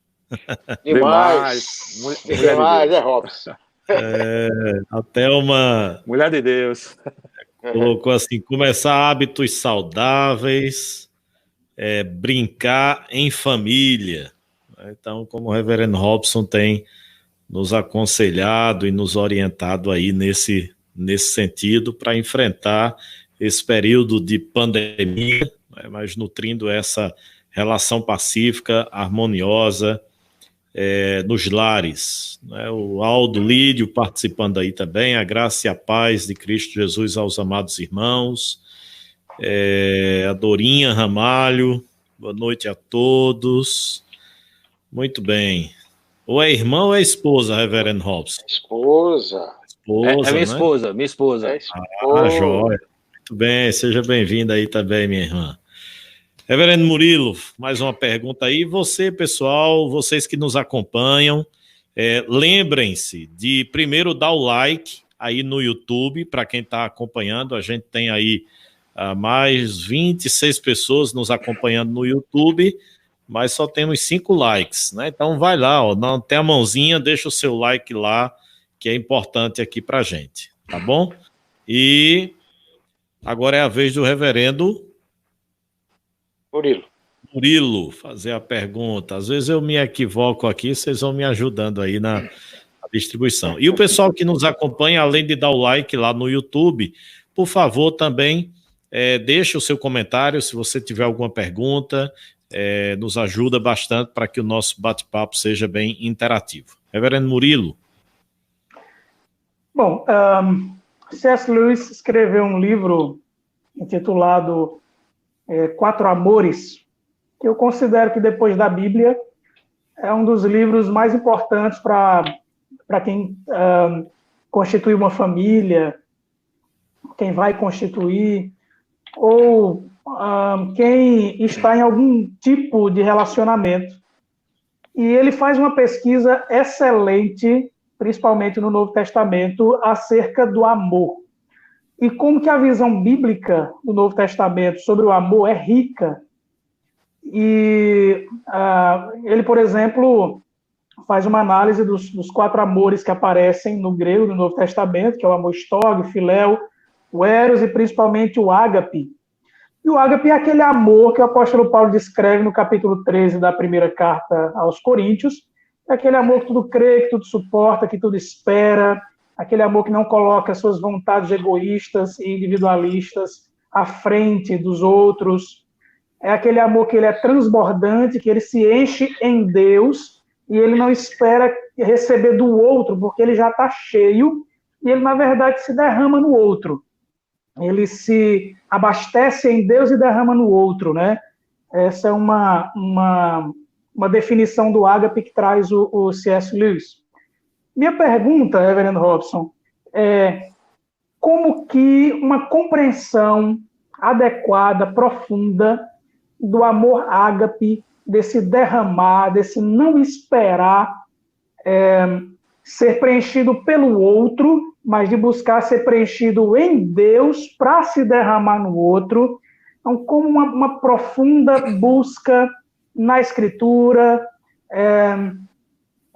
Demais. Demais, Robson. A Thelma... Mulher de Deus. Colocou assim, começar hábitos saudáveis, brincar em família. Então, como o reverendo Robson tem nos aconselhado e nos orientado aí nesse sentido para enfrentar esse período de pandemia, mas nutrindo essa relação pacífica, harmoniosa nos lares. O Aldo Lídio participando aí também, a graça e a paz de Cristo Jesus aos amados irmãos, a Dorinha Ramalho, boa noite a todos. Muito bem. Ou é irmã ou é esposa, reverendo Robson? Esposa. É minha esposa, né? minha esposa. Joia. Muito bem, seja bem-vinda aí também, minha irmã. Reverendo Murilo, mais uma pergunta aí. Você, pessoal, vocês que nos acompanham, lembrem-se de primeiro dar o like aí no YouTube, para quem está acompanhando. A gente tem aí mais 26 pessoas nos acompanhando no YouTube, mas só temos 5 likes, né? Então vai lá, não tem a mãozinha, deixa o seu like lá, que é importante aqui pra gente, tá bom? E agora é a vez do reverendo Murilo fazer a pergunta. Às vezes eu me equivoco aqui, vocês vão me ajudando aí na distribuição. E o pessoal que nos acompanha, além de dar o like lá no YouTube, por favor, também deixe o seu comentário, se você tiver alguma pergunta, nos ajuda bastante para que o nosso bate-papo seja bem interativo. Reverendo Murilo. Bom, C.S. Lewis escreveu um livro intitulado Quatro Amores, que eu considero que depois da Bíblia é um dos livros mais importantes para quem constitui uma família, quem vai constituir, ou quem está em algum tipo de relacionamento. E ele faz uma pesquisa excelente, principalmente no Novo Testamento, acerca do amor. E como que a visão bíblica do Novo Testamento sobre o amor é rica. E ele, por exemplo, faz uma análise dos 4 amores que aparecem no grego do Novo Testamento, que é o amor estóico, filéu, o eros e principalmente o ágape. E o ágape é aquele amor que o apóstolo Paulo descreve no capítulo 13 da primeira carta aos Coríntios, é aquele amor que tudo crê, que tudo suporta, que tudo espera, aquele amor que não coloca suas vontades egoístas e individualistas à frente dos outros. É aquele amor que ele é transbordante, que ele se enche em Deus e ele não espera receber do outro, porque ele já está cheio e ele, na verdade, se derrama no outro. Ele se abastece em Deus e derrama no outro, né? Essa é uma definição do ágape que traz o C.S. Lewis. Minha pergunta, Reverendo Robson, é como que uma compreensão adequada, profunda, do amor ágape, desse derramar, desse não esperar ser preenchido pelo outro, mas de buscar ser preenchido em Deus para se derramar no outro. Então, como uma profunda busca na Escritura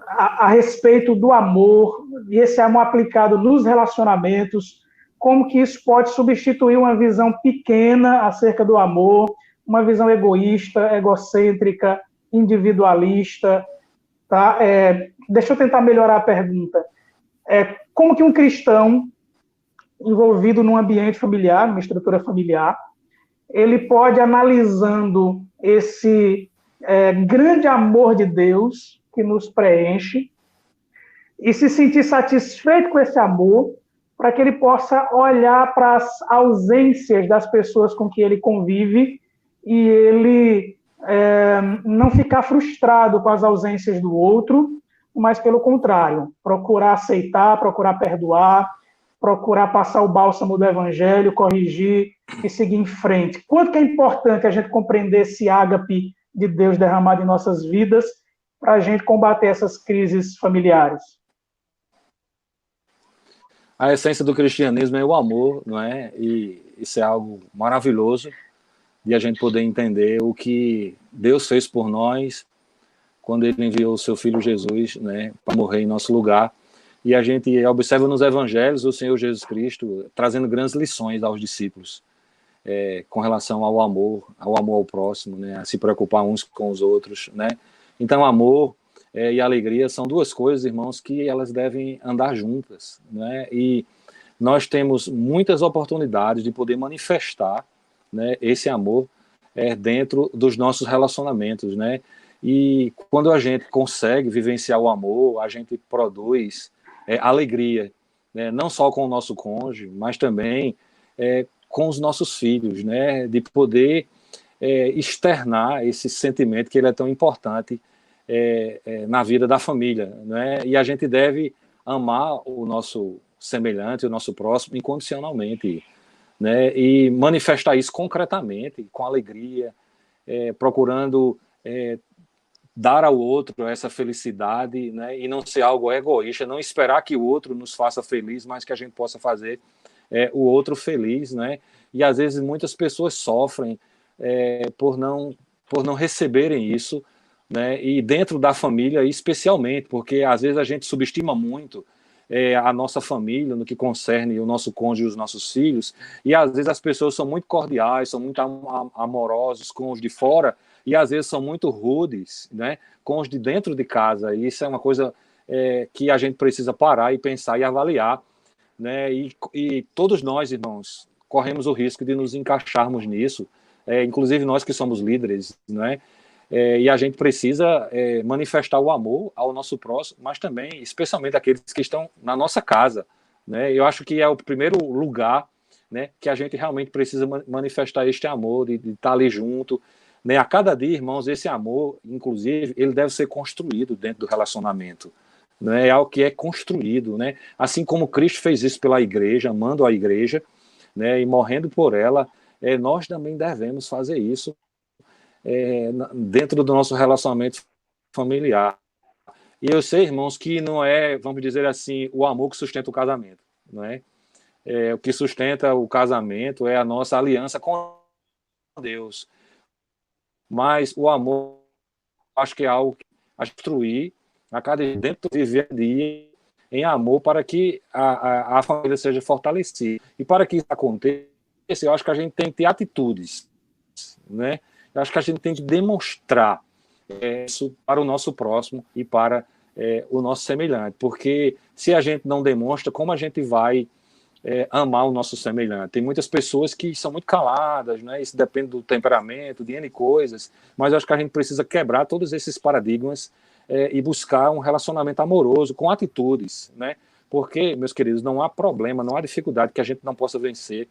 a respeito do amor, e esse amor aplicado nos relacionamentos, como que isso pode substituir uma visão pequena acerca do amor, uma visão egoísta, egocêntrica, individualista. Tá? Deixa eu tentar melhorar a pergunta. Como que um cristão envolvido num ambiente familiar, numa estrutura familiar, ele pode, analisando esse grande amor de Deus que nos preenche e se sentir satisfeito com esse amor, para que ele possa olhar para as ausências das pessoas com que ele convive e ele não ficar frustrado com as ausências do outro, mas, pelo contrário, procurar aceitar, procurar perdoar, procurar passar o bálsamo do Evangelho, corrigir e seguir em frente. Quanto que é importante a gente compreender esse ágape de Deus derramado em nossas vidas para a gente combater essas crises familiares? A essência do cristianismo é o amor, não é? E isso é algo maravilhoso de a gente poder entender o que Deus fez por nós quando ele enviou o seu Filho Jesus, né, para morrer em nosso lugar. E a gente observa nos evangelhos o Senhor Jesus Cristo trazendo grandes lições aos discípulos com relação ao amor ao próximo, né, a se preocupar uns com os outros, né. Então, amor e alegria são duas coisas, irmãos, que elas devem andar juntas, né. E nós temos muitas oportunidades de poder manifestar, né, esse amor dentro dos nossos relacionamentos, né. E quando a gente consegue vivenciar o amor, a gente produz alegria, né? Não só com o nosso cônjuge, mas também com os nossos filhos, né? De poder externar esse sentimento que ele é tão importante na vida da família, né? E a gente deve amar o nosso semelhante, o nosso próximo, incondicionalmente, né? E manifestar isso concretamente, com alegria, procurando dar ao outro essa felicidade, né, e não ser algo egoísta, não esperar que o outro nos faça feliz, mas que a gente possa fazer o outro feliz, né, e às vezes muitas pessoas sofrem por não receberem isso, né, e dentro da família especialmente, porque às vezes a gente subestima muito a nossa família, no que concerne o nosso cônjuge e os nossos filhos, e às vezes as pessoas são muito cordiais, são muito amorosos com os de fora, e às vezes são muito rudes, né, com os de dentro de casa. E isso é uma coisa que a gente precisa parar e pensar e avaliar, né, e todos nós, irmãos, corremos o risco de nos encaixarmos nisso, inclusive nós que somos líderes, né, e a gente precisa manifestar o amor ao nosso próximo, mas também, especialmente aqueles que estão na nossa casa, né. Eu acho que é o primeiro lugar, né, que a gente realmente precisa manifestar este amor, de estar ali junto, né? A cada dia, irmãos, esse amor, inclusive, ele deve ser construído dentro do relacionamento, né? É algo que é construído, né? Assim como Cristo fez isso pela igreja, amando a igreja, né? E morrendo por ela, nós também devemos fazer isso dentro do nosso relacionamento familiar. E eu sei, irmãos, que não é, vamos dizer assim, o amor que sustenta o casamento, não é? O que sustenta o casamento é a nossa aliança com Deus. Mas o amor, acho que é algo que a construir a cada dia, dentro do viver dia, em amor, para que a família seja fortalecida. E para que isso aconteça, eu acho que a gente tem que ter atitudes, né? Eu acho que a gente tem que demonstrar isso para o nosso próximo e para o nosso semelhante. Porque se a gente não demonstra, como a gente vai amar o nosso semelhante? Tem muitas pessoas que são muito caladas, né? Isso depende do temperamento, de N coisas, mas eu acho que a gente precisa quebrar todos esses paradigmas e buscar um relacionamento amoroso, com atitudes, né? Porque, meus queridos, não há problema, não há dificuldade que a gente não possa vencer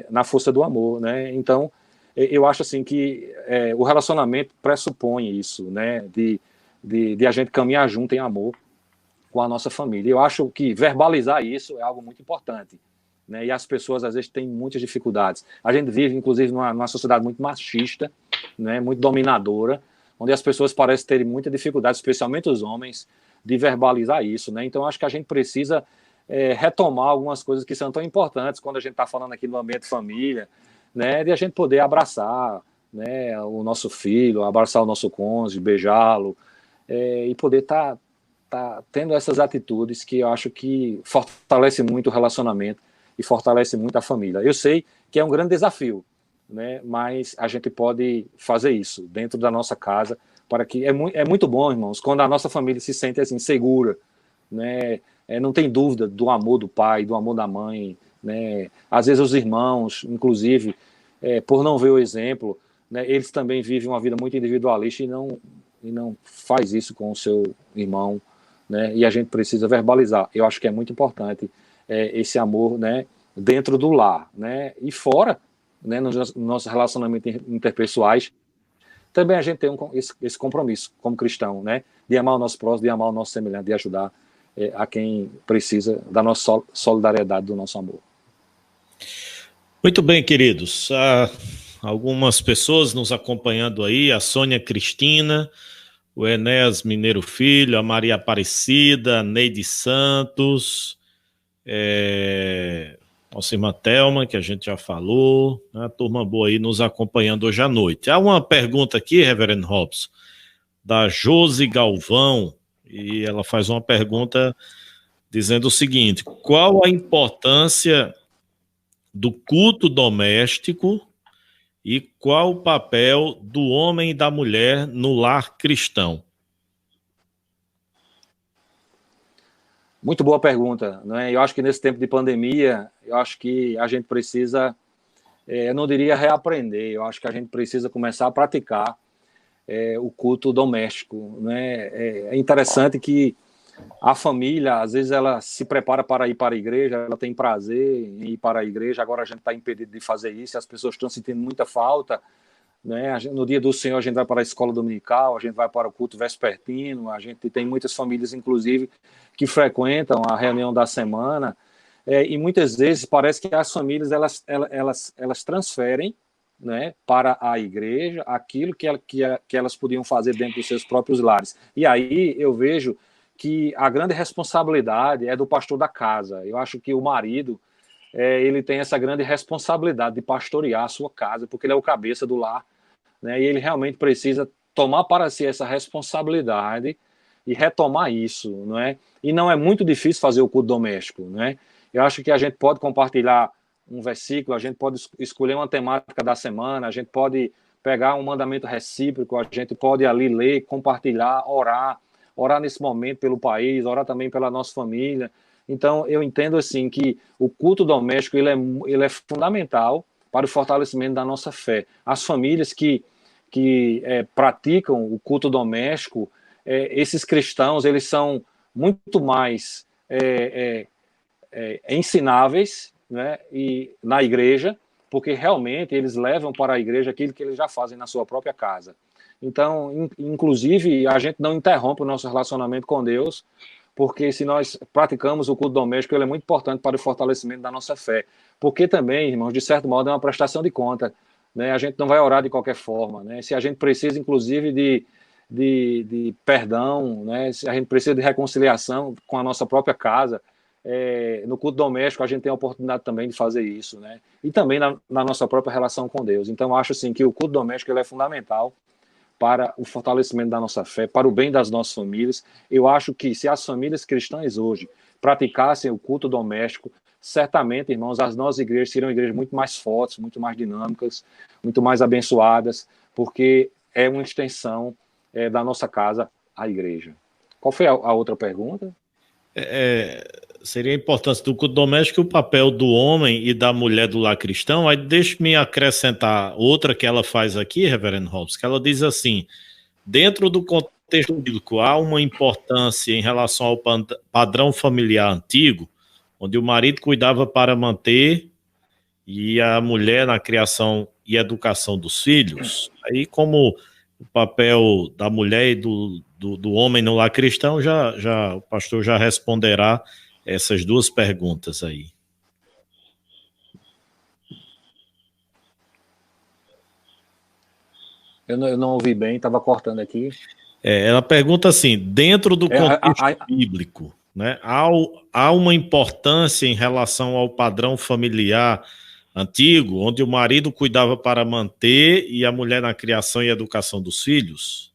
na força do amor, né? Então, eu acho assim que o relacionamento pressupõe isso, né? De a gente caminhar junto em amor com a nossa família. Eu acho que verbalizar isso é algo muito importante, né? E as pessoas às vezes têm muitas dificuldades. A gente vive, inclusive, numa sociedade muito machista, né? Muito dominadora, onde as pessoas parecem terem muita dificuldade, especialmente os homens, de verbalizar isso, né? Então, acho que a gente precisa retomar algumas coisas que são tão importantes quando a gente está falando aqui no ambiente família, né? De a gente poder abraçar, né, o nosso filho, abraçar o nosso cônjuge, beijá-lo, e poder estar tendo essas atitudes que eu acho que fortalece muito o relacionamento e fortalece muito a família. Eu sei que é um grande desafio, né? Mas a gente pode fazer isso dentro da nossa casa, para que é muito bom, irmãos, quando a nossa família se sente assim segura, né? Não tem dúvida do amor do pai, do amor da mãe, né? Às vezes os irmãos, inclusive, por não ver o exemplo, né, eles também vivem uma vida muito individualista e não faz isso com o seu irmão, né? E a gente precisa verbalizar. Eu acho que é muito importante esse amor, né, dentro do lar, né, e fora, né, nos nossos relacionamentos interpessoais. Também a gente tem esse compromisso como cristão, né, de amar o nosso próximo, de amar o nosso semelhante, de ajudar a quem precisa da nossa solidariedade, do nosso amor. Muito bem, queridos. Algumas pessoas nos acompanhando aí, a Sônia Cristina, o Enéas Mineiro Filho, a Maria Aparecida, a Neide Santos, nossa irmã Thelma, que a gente já falou, né? A turma boa aí nos acompanhando hoje à noite. Há uma pergunta aqui, Reverendo Robson, da Josi Galvão, e ela faz uma pergunta dizendo o seguinte: qual a importância do culto doméstico e qual o papel do homem e da mulher no lar cristão? Muito boa pergunta, né? Eu acho que nesse tempo de pandemia, eu acho que a gente precisa, eu não diria reaprender, eu acho que a gente precisa começar a praticar o culto doméstico, né? É interessante que a família, às vezes, ela se prepara para ir para a igreja, ela tem prazer em ir para a igreja, agora a gente está impedido de fazer isso, e as pessoas estão sentindo muita falta, né? No dia do Senhor a gente vai para a escola dominical, a gente vai para o culto vespertino, a gente tem muitas famílias, inclusive, que frequentam a reunião da semana, e muitas vezes parece que as famílias elas transferem, né, para a igreja aquilo que elas podiam fazer dentro dos seus próprios lares. E aí eu vejo que a grande responsabilidade é do pastor da casa. Eu acho que o marido ele tem essa grande responsabilidade de pastorear a sua casa, porque ele é o cabeça do lar, né, e ele realmente precisa tomar para si essa responsabilidade e retomar isso, não é? E não é muito difícil fazer o culto doméstico, né? Eu acho que a gente pode compartilhar um versículo, a gente pode escolher uma temática da semana, a gente pode pegar um mandamento recíproco, a gente pode ali ler, compartilhar, orar nesse momento pelo país, orar também pela nossa família. Então, eu entendo assim que o culto doméstico ele é fundamental para o fortalecimento da nossa fé. As famílias que praticam o culto doméstico, esses cristãos, eles são muito mais ensináveis, né, e na igreja, porque realmente eles levam para a igreja aquilo que eles já fazem na sua própria casa. Então, inclusive, a gente não interrompe o nosso relacionamento com Deus, porque se nós praticamos o culto doméstico, ele é muito importante para o fortalecimento da nossa fé. Porque também, irmãos, de certo modo, é uma prestação de conta, né? A gente não vai orar de qualquer forma, né? Se a gente precisa, inclusive, de perdão, né? Se a gente precisa de reconciliação com a nossa própria casa, no culto doméstico a gente tem a oportunidade também de fazer isso, né? E também na nossa própria relação com Deus. Então, acho assim que o culto doméstico ele é fundamental para o fortalecimento da nossa fé, para o bem das nossas famílias. Eu acho que se as famílias cristãs hoje praticassem o culto doméstico, certamente, irmãos, as nossas igrejas seriam igrejas muito mais fortes, muito mais dinâmicas, muito mais abençoadas, porque é uma extensão da nossa casa, a igreja. Qual foi a outra pergunta? Seria a importância do culto doméstico e o papel do homem e da mulher do lar cristão. Aí deixe-me acrescentar outra que ela faz aqui, Reverendo Hobbs, que ela diz assim: dentro do contexto bíblico, há uma importância em relação ao padrão familiar antigo, onde o marido cuidava para manter e a mulher na criação e educação dos filhos. Aí, como o papel da mulher e do homem no lar cristão, o pastor já responderá essas duas perguntas aí. Eu não ouvi bem, estava cortando aqui. Ela pergunta assim, dentro do contexto bíblico, né, há uma importância em relação ao padrão familiar antigo, onde o marido cuidava para manter e a mulher na criação e educação dos filhos?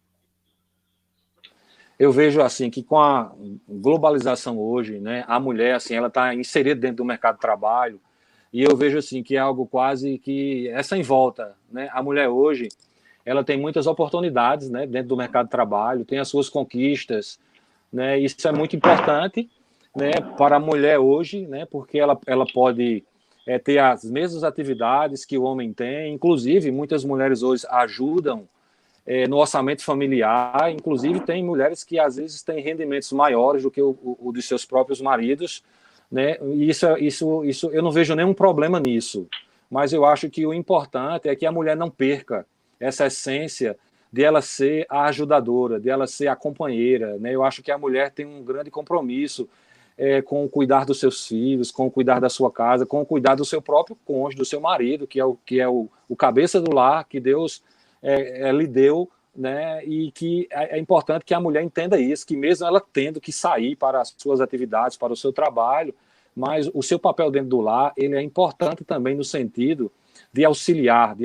Eu vejo assim que com a globalização hoje, né, a mulher assim, ela está inserida dentro do mercado de trabalho, e eu vejo assim que é algo quase que essa em volta, né? A mulher hoje, ela tem muitas oportunidades, né, dentro do mercado de trabalho, tem as suas conquistas, né? Isso é muito importante, né, para a mulher hoje, né, porque ela pode ter as mesmas atividades que o homem tem, inclusive muitas mulheres hoje ajudam no orçamento familiar, inclusive tem mulheres que às vezes têm rendimentos maiores do que o dos seus próprios maridos, né? E isso eu não vejo nenhum problema nisso, mas eu acho que o importante é que a mulher não perca essa essência de ela ser a ajudadora, de ela ser a companheira, né? Eu acho que a mulher tem um grande compromisso com o cuidar dos seus filhos, com o cuidar da sua casa, com o cuidar do seu próprio cônjuge, do seu marido, que é o cabeça do lar, que Deus lhe deu, né? E que é importante que a mulher entenda isso, que mesmo ela tendo que sair para as suas atividades, para o seu trabalho, mas o seu papel dentro do lar, ele é importante também no sentido de auxiliar,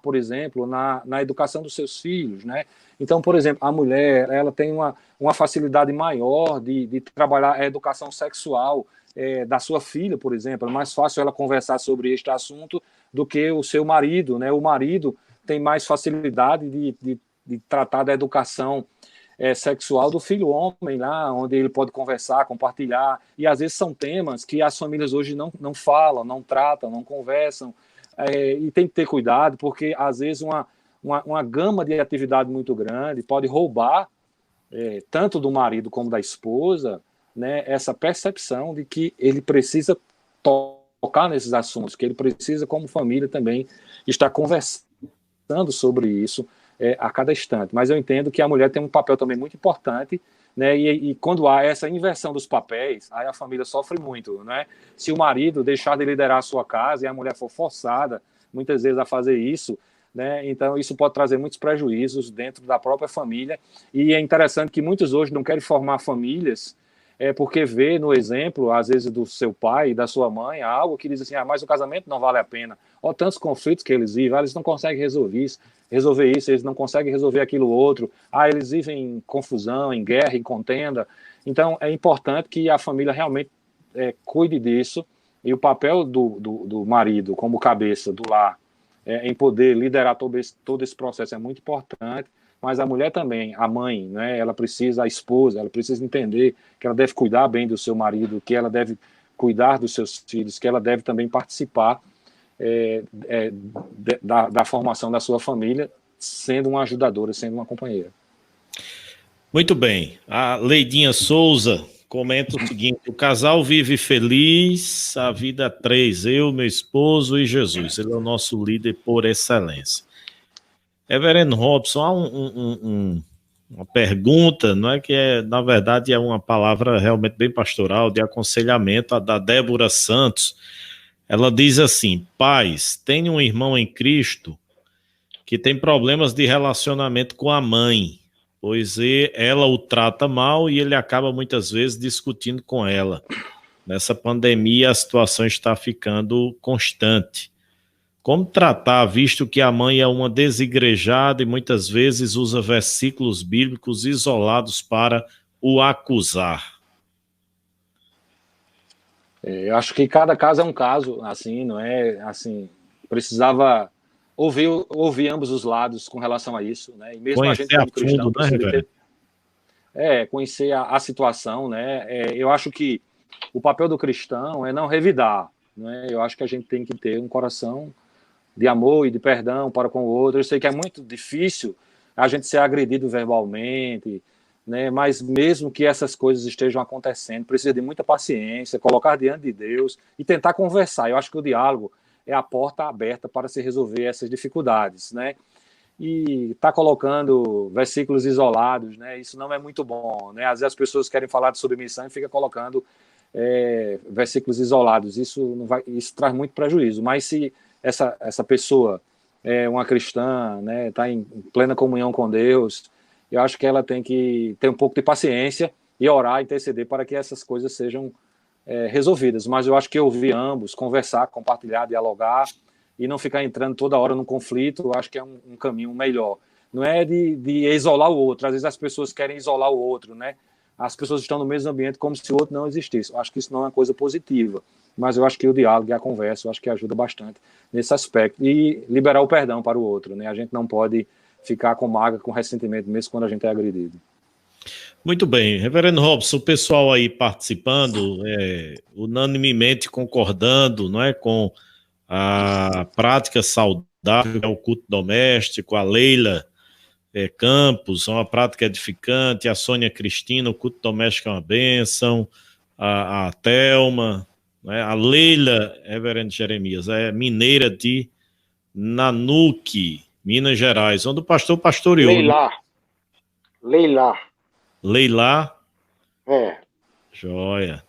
por exemplo, na educação dos seus filhos, né? Então, por exemplo, a mulher, ela tem uma facilidade maior de trabalhar a educação sexual da sua filha, por exemplo. É mais fácil ela conversar sobre este assunto do que o seu marido, né? O marido tem mais facilidade de tratar da educação sexual do filho homem, lá onde ele pode conversar, compartilhar, e às vezes são temas que as famílias hoje não falam, não tratam, não conversam, e tem que ter cuidado, porque às vezes uma gama de atividade muito grande pode roubar tanto do marido como da esposa, né, essa percepção de que ele precisa tocar nesses assuntos, que ele precisa, como família, também estar conversando sobre isso a cada instante. Mas eu entendo que a mulher tem um papel também muito importante, né? E quando há essa inversão dos papéis, aí a família sofre muito, né? Se o marido deixar de liderar a sua casa e a mulher for forçada, muitas vezes, a fazer isso, né? Então isso pode trazer muitos prejuízos dentro da própria família. E é interessante que muitos hoje não querem formar famílias porque vê no exemplo, às vezes, do seu pai e da sua mãe, algo que diz assim, mas o casamento não vale a pena. Olha tantos conflitos que eles vivem, eles não conseguem resolver isso, eles não conseguem resolver aquilo outro, eles vivem em confusão, em guerra, em contenda. Então, é importante que a família realmente cuide disso, e o papel do marido como cabeça do lar em poder liderar todo esse processo é muito importante. Mas a mulher também, a mãe, né, a esposa, ela precisa entender que ela deve cuidar bem do seu marido, que ela deve cuidar dos seus filhos, que ela deve também participar da formação da sua família, sendo uma ajudadora, sendo uma companheira. Muito bem. A Leidinha Souza comenta o seguinte: o casal vive feliz, a vida 3, eu, meu esposo e Jesus. Ele é o nosso líder por excelência. Reverendo Robson, há uma pergunta, não é que na verdade é uma palavra realmente bem pastoral, de aconselhamento, a da Débora Santos. Ela diz assim: pais, tenho um irmão em Cristo que tem problemas de relacionamento com a mãe, pois ela o trata mal e ele acaba muitas vezes discutindo com ela. Nessa pandemia a situação está ficando constante. Como tratar, visto que a mãe é uma desigrejada e muitas vezes usa versículos bíblicos isolados para o acusar? Eu acho que cada caso é um caso, assim, não é assim, precisava ouvir ambos os lados com relação a isso, né? E mesmo Conhecer a gente como cristão fundo, né, precisa Reverendo? conhecer a situação, né? Eu acho que o papel do cristão é não revidar, né? Eu acho que a gente tem que ter um coração de amor e de perdão para com o outro. Eu sei que é muito difícil a gente ser agredido verbalmente, né? Mas mesmo que essas coisas estejam acontecendo, precisa de muita paciência, colocar diante de Deus e tentar conversar. Eu acho que o diálogo é a porta aberta para se resolver essas dificuldades, né? E tá colocando versículos isolados, né? Isso não é muito bom, né? Às vezes as pessoas querem falar de submissão e fica colocando versículos isolados. Isso traz muito prejuízo. Mas se essa pessoa é uma cristã, né? Está em plena comunhão com Deus, eu acho que ela tem que ter um pouco de paciência e orar, interceder para que essas coisas sejam resolvidas. Mas eu acho que ouvir ambos, conversar, compartilhar, dialogar e não ficar entrando toda hora num conflito, eu acho que é um caminho melhor. Não é de isolar o outro. Às vezes as pessoas querem isolar o outro, né? As pessoas estão no mesmo ambiente como se o outro não existisse. Eu acho que isso não é uma coisa positiva. Mas eu acho que o diálogo e a conversa, eu acho que ajuda bastante nesse aspecto. E liberar o perdão para o outro, né? A gente não pode ficar com mágoa, com ressentimento, mesmo quando a gente é agredido. Muito bem. Reverendo Robson, o pessoal aí participando, unanimemente concordando, não é, com a prática saudável, o culto doméstico, a Leila Campos, é uma prática edificante, a Sônia Cristina, o culto doméstico é uma bênção, a Thelma, né, a Leila, Reverendo Jeremias, é mineira de Nanuque, Minas Gerais, onde o pastor pastoreou. Leila? É. Joia.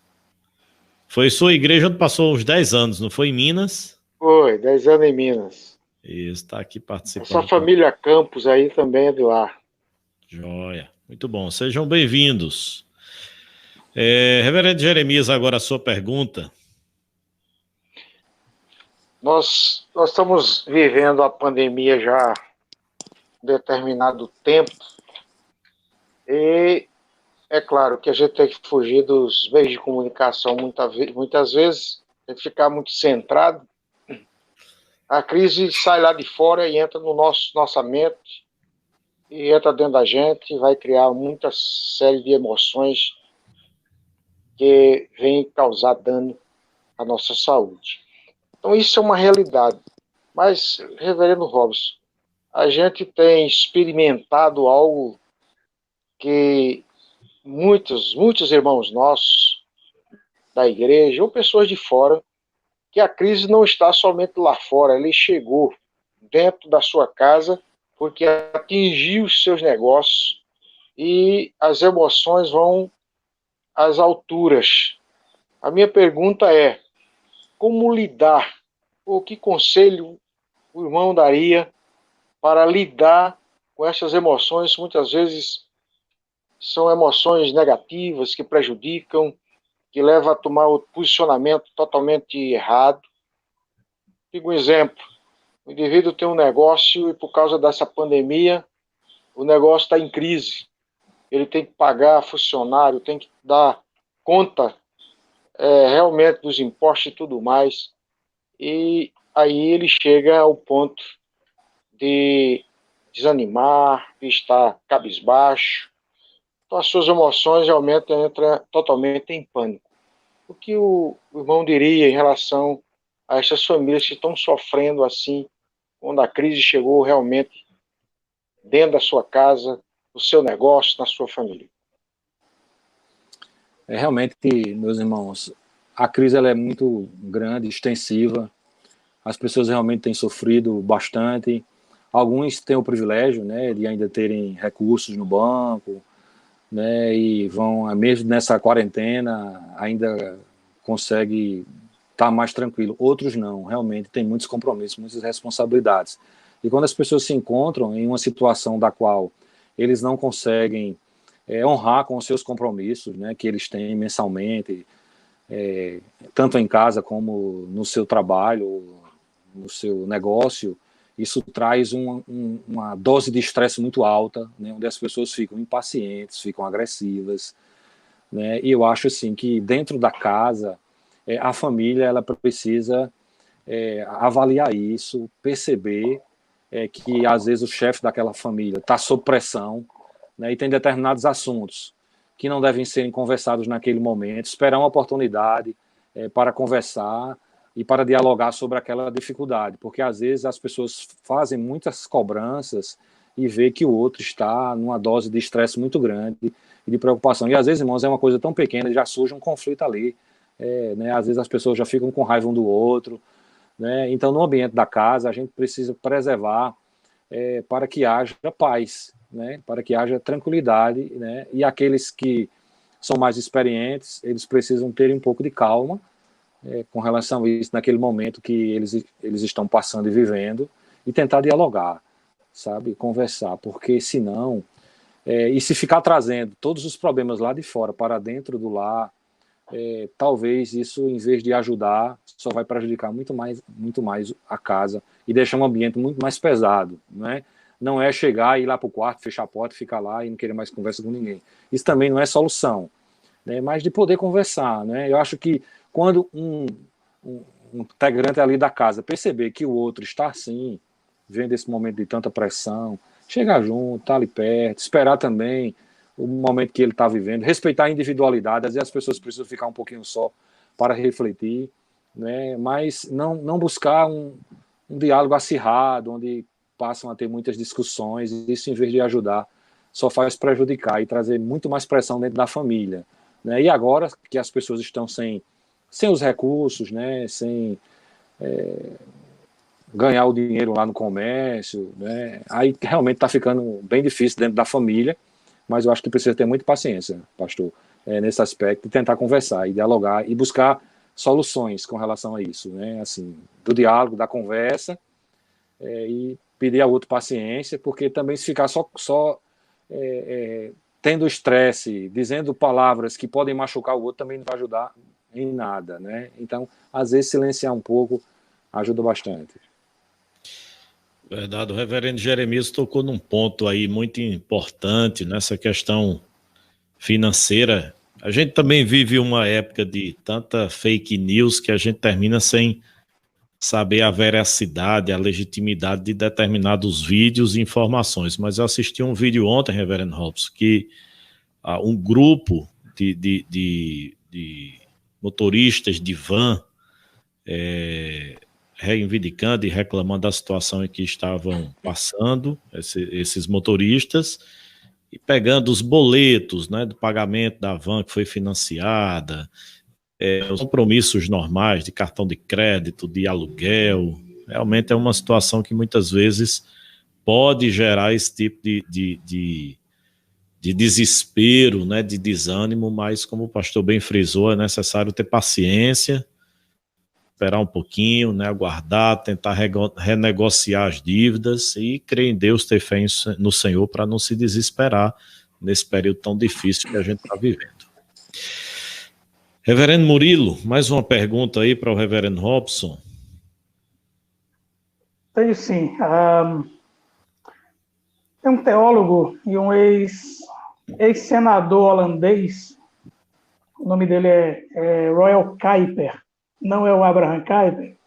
Foi sua igreja onde passou uns 10 anos, não foi em Minas? Foi, 10 anos em Minas. Isso, está aqui participando. Essa família Campos aí também é de lá. Joia. Muito bom. Sejam bem-vindos. Reverendo Jeremias, agora a sua pergunta. Nós estamos vivendo a pandemia já há um determinado tempo e é claro que a gente tem que fugir dos meios de comunicação muitas vezes, tem que ficar muito centrado. A crise sai lá de fora e entra no nossa mente e entra dentro da gente e vai criar muita série de emoções que vem causar dano à nossa saúde. Então isso é uma realidade. Mas, Reverendo Robson, a gente tem experimentado algo que muitos irmãos nossos da igreja ou pessoas de fora, que a crise não está somente lá fora, ela chegou dentro da sua casa porque atingiu os seus negócios e as emoções vão às alturas. A minha pergunta é: como lidar? Ou que conselho o irmão daria para lidar com essas emoções? Muitas vezes são emoções negativas que prejudicam, que levam a tomar o posicionamento totalmente errado. Digo um exemplo: o indivíduo tem um negócio e por causa dessa pandemia o negócio está em crise. Ele tem que pagar funcionário, tem que dar conta realmente dos impostos e tudo mais. E aí ele chega ao ponto de desanimar, de estar cabisbaixo. Então as suas emoções realmente entram totalmente em pânico. O que o irmão diria em relação a essas famílias que estão sofrendo assim, quando a crise chegou realmente dentro da sua casa, no seu negócio, na sua família? Realmente, meus irmãos, a crise ela é muito grande, extensiva, as pessoas realmente têm sofrido bastante, alguns têm o privilégio, né, de ainda terem recursos no banco, né, e vão, mesmo nessa quarentena, ainda consegue estar mais tranquilo. Outros não, realmente tem muitos compromissos, muitas responsabilidades. E quando as pessoas se encontram em uma situação da qual eles não conseguem honrar com os seus compromissos, né, que eles têm mensalmente, tanto em casa como no seu trabalho, no seu negócio, isso traz uma dose de estresse muito alta, né, onde as pessoas ficam impacientes, ficam agressivas, né, e eu acho assim que dentro da casa, a família ela precisa avaliar isso, perceber que às vezes o chefe daquela família está sob pressão, né, e tem determinados assuntos que não devem serem conversados naquele momento, esperar uma oportunidade para conversar e para dialogar sobre aquela dificuldade, porque às vezes as pessoas fazem muitas cobranças e vê que o outro está numa dose de estresse muito grande e de preocupação. E às vezes, irmãos, é uma coisa tão pequena, já surge um conflito ali, né? Às vezes as pessoas já ficam com raiva um do outro, né? Então, no ambiente da casa, a gente precisa preservar para que haja paz, né? Para que haja tranquilidade, né? E aqueles que são mais experientes, eles precisam ter um pouco de calma com relação a isso, naquele momento que eles estão passando e vivendo, e tentar dialogar, sabe? Conversar, porque senão, e se ficar trazendo todos os problemas lá de fora para dentro do lar, talvez isso, em vez de ajudar, só vai prejudicar muito mais a casa e deixar um ambiente muito mais pesado, né? Não é chegar e ir lá para o quarto, fechar a porta, ficar lá e não querer mais conversa com ninguém. Isso também não é solução, né? Mas de poder conversar, né? Eu acho que quando um integrante ali da casa perceber que o outro está assim, vendo esse momento de tanta pressão, chegar junto, estar ali perto, esperar também o momento que ele está vivendo, respeitar a individualidade. Às vezes as pessoas precisam ficar um pouquinho só para refletir, né? Mas não buscar um diálogo acirrado, onde passam a ter muitas discussões, e isso, em vez de ajudar, só faz prejudicar e trazer muito mais pressão dentro da família, né? E agora que as pessoas estão sem os recursos, né? Sem ganhar o dinheiro lá no comércio, né? Aí realmente está ficando bem difícil dentro da família, mas eu acho que precisa ter muita paciência, pastor, nesse aspecto, de tentar conversar e dialogar e buscar soluções com relação a isso, né? Assim, do diálogo, da conversa, e pedir ao outro paciência, porque também se ficar só tendo estresse, dizendo palavras que podem machucar o outro, também não vai ajudar em nada, né? Então, às vezes, silenciar um pouco ajuda bastante. Verdade, o reverendo Jeremias tocou num ponto aí muito importante nessa questão financeira. A gente também vive uma época de tanta fake news que a gente termina sem saber a veracidade, a legitimidade de determinados vídeos e informações. Mas eu assisti um vídeo ontem, reverendo Robson, que um grupo de motoristas de van reivindicando e reclamando da situação em que estavam passando esses motoristas e pegando os boletos, né, do pagamento da van que foi financiada, os compromissos normais de cartão de crédito, de aluguel. Realmente é uma situação que muitas vezes pode gerar esse tipo de desespero, né, de desânimo, mas como o pastor bem frisou, é necessário ter paciência, esperar um pouquinho, né, aguardar, tentar renegociar as dívidas e crer em Deus, ter fé no Senhor para não se desesperar nesse período tão difícil que a gente está vivendo. Reverendo Murilo, mais uma pergunta aí para o reverendo Robson. Tenho sim. Tem um teólogo e um ex-senador holandês, o nome dele é Royal Kuiper, não é o Abraham Kuyper.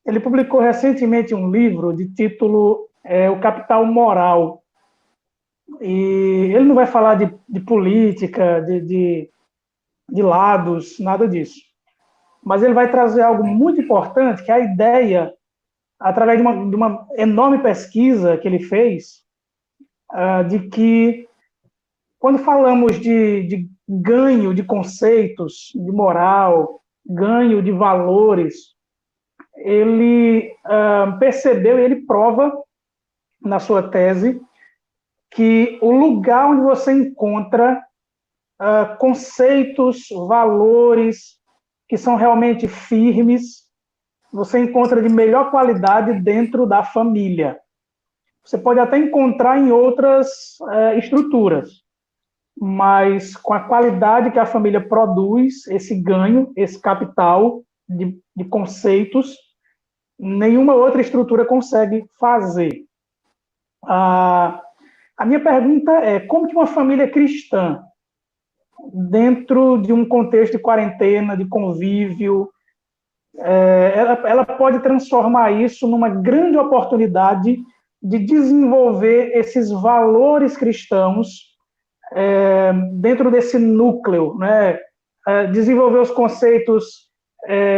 Ele publicou recentemente um livro de título O Capital Moral. E ele não vai falar de política, de lados, nada disso. Mas ele vai trazer algo muito importante, que é a ideia, através de uma enorme pesquisa que ele fez, de que quando falamos de ganho de conceitos, de moral, ganho de valores, ele percebeu e ele prova na sua tese que o lugar onde você encontra conceitos, valores que são realmente firmes, você encontra de melhor qualidade dentro da família. Você pode até encontrar em outras estruturas, mas com a qualidade que a família produz, esse ganho, esse capital de conceitos, nenhuma outra estrutura consegue fazer. A minha pergunta é, como que uma família cristã, dentro de um contexto de quarentena, de convívio, ela pode transformar isso numa grande oportunidade de desenvolver esses valores cristãos dentro desse núcleo, né? Desenvolver os conceitos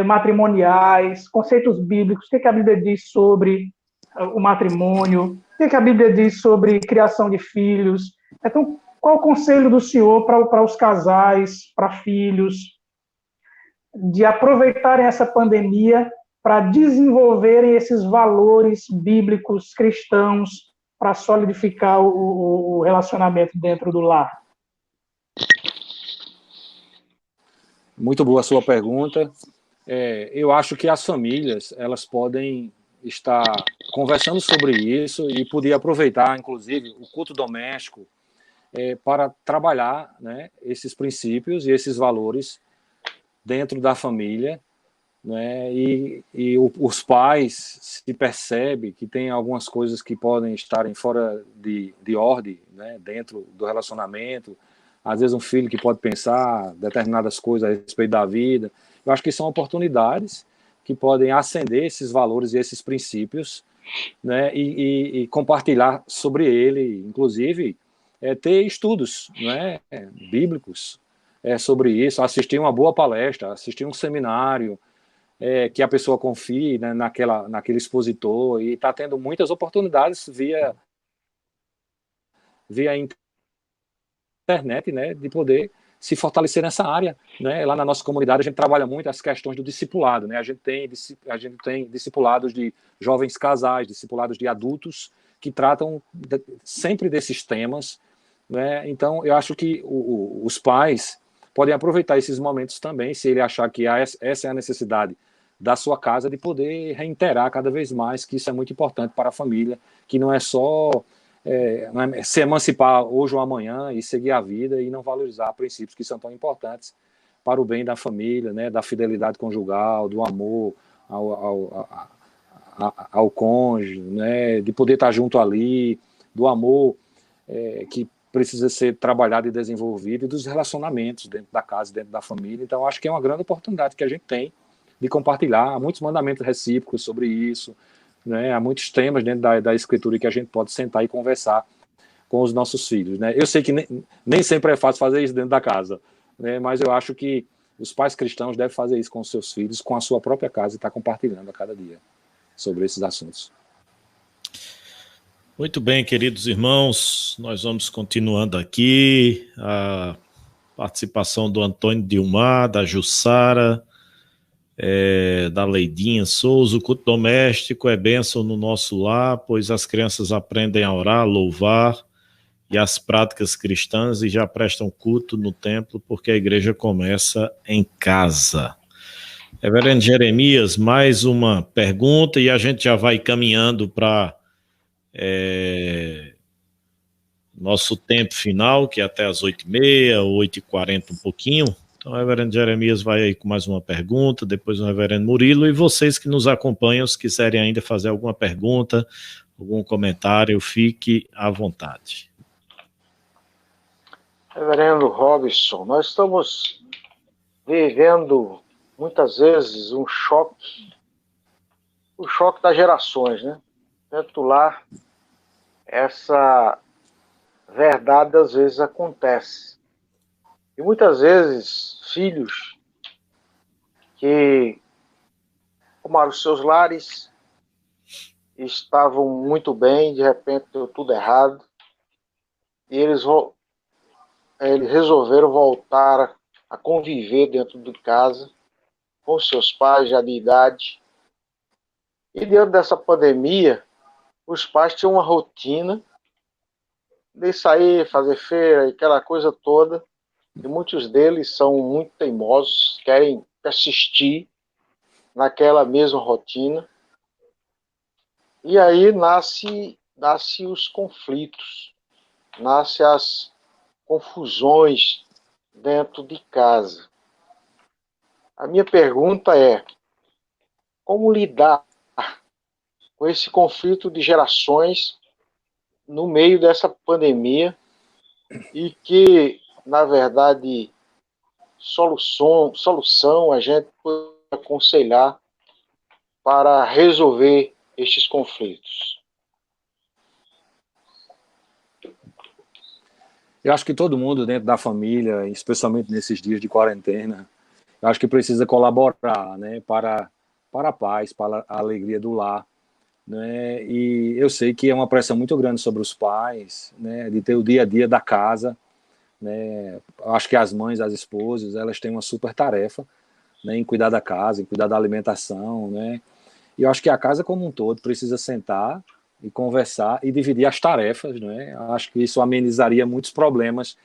matrimoniais, conceitos bíblicos, o que a Bíblia diz sobre o matrimônio, o que a Bíblia diz sobre criação de filhos. Então, qual o conselho do senhor para os casais, para filhos, de aproveitarem essa pandemia para desenvolverem esses valores bíblicos cristãos para solidificar o relacionamento dentro do lar? Muito boa a sua pergunta. Eu acho que as famílias elas podem estar conversando sobre isso e poder aproveitar, inclusive, o culto doméstico para trabalhar, né, esses princípios e esses valores dentro da família, né, os pais se percebem que tem algumas coisas que podem estarem fora de ordem, né, dentro do relacionamento. Às vezes um filho que pode pensar determinadas coisas a respeito da vida. Eu acho que são oportunidades que podem acender esses valores e esses princípios, né, e compartilhar sobre ele, inclusive ter estudos, né, bíblicos sobre isso, assistir uma boa palestra, assistir um seminário, que a pessoa confie, né, naquele expositor, e está tendo muitas oportunidades via internet, né, de poder se fortalecer nessa área, né? Lá na nossa comunidade a gente trabalha muito as questões do discipulado, né? A gente tem discipulados de jovens casais, discipulados de adultos que tratam sempre desses temas, né? Então eu acho que os pais podem aproveitar esses momentos também, se ele achar que essa é a necessidade da sua casa, de poder reiterar cada vez mais que isso é muito importante para a família, que não é só se emancipar hoje ou amanhã e seguir a vida e não valorizar princípios que são tão importantes para o bem da família, né, da fidelidade conjugal, do amor ao cônjuge, né, de poder estar junto ali, do amor que precisa ser trabalhado e desenvolvido, e dos relacionamentos dentro da casa, dentro da família. Então, acho que é uma grande oportunidade que a gente tem de compartilhar. Há muitos mandamentos recíprocos sobre isso, né? Há muitos temas dentro da Escritura que a gente pode sentar e conversar com os nossos filhos, né? Eu sei que nem sempre é fácil fazer isso dentro da casa, né? Mas eu acho que os pais cristãos devem fazer isso com os seus filhos, com a sua própria casa, e estar compartilhando a cada dia sobre esses assuntos. Muito bem, queridos irmãos, nós vamos continuando aqui, a participação do Antônio Dilmar, da Jussara, da Leidinha Souza. O culto doméstico é bênção no nosso lar, pois as crianças aprendem a orar, louvar e as práticas cristãs e já prestam culto no templo, porque a igreja começa em casa. Reverendo Jeremias, mais uma pergunta e a gente já vai caminhando para nosso tempo final, que é até as 8h30, 8h40 um pouquinho. Então, o reverendo Jeremias vai aí com mais uma pergunta, depois o reverendo Murilo, e vocês que nos acompanham, se quiserem ainda fazer alguma pergunta, algum comentário, fique à vontade. Reverendo Robson, nós estamos vivendo muitas vezes o choque das gerações, né? Dentro do lar, essa verdade às vezes acontece. E muitas vezes filhos que arrumaram os seus lares, estavam muito bem, de repente deu tudo errado, e eles eles resolveram voltar a conviver dentro de casa com seus pais já de idade. E diante dessa pandemia, os pais tinham uma rotina de sair, fazer feira, aquela coisa toda. E muitos deles são muito teimosos, querem persistir naquela mesma rotina. E aí nasce os conflitos, nasce as confusões dentro de casa. A minha pergunta é: como lidar com esse conflito de gerações no meio dessa pandemia e que, na verdade, solução a gente pode aconselhar para resolver estes conflitos? Eu acho que todo mundo dentro da família, especialmente nesses dias de quarentena, eu acho que precisa colaborar, né, para a paz, para a alegria do lar, né? E eu sei que é uma pressão muito grande sobre os pais, né, de ter o dia a dia da casa, né? Acho que as mães, as esposas, elas têm uma super tarefa, né, em cuidar da casa, em cuidar da alimentação, né? E eu acho que a casa como um todo precisa sentar e conversar e dividir as tarefas, né? Acho que isso amenizaria muitos problemas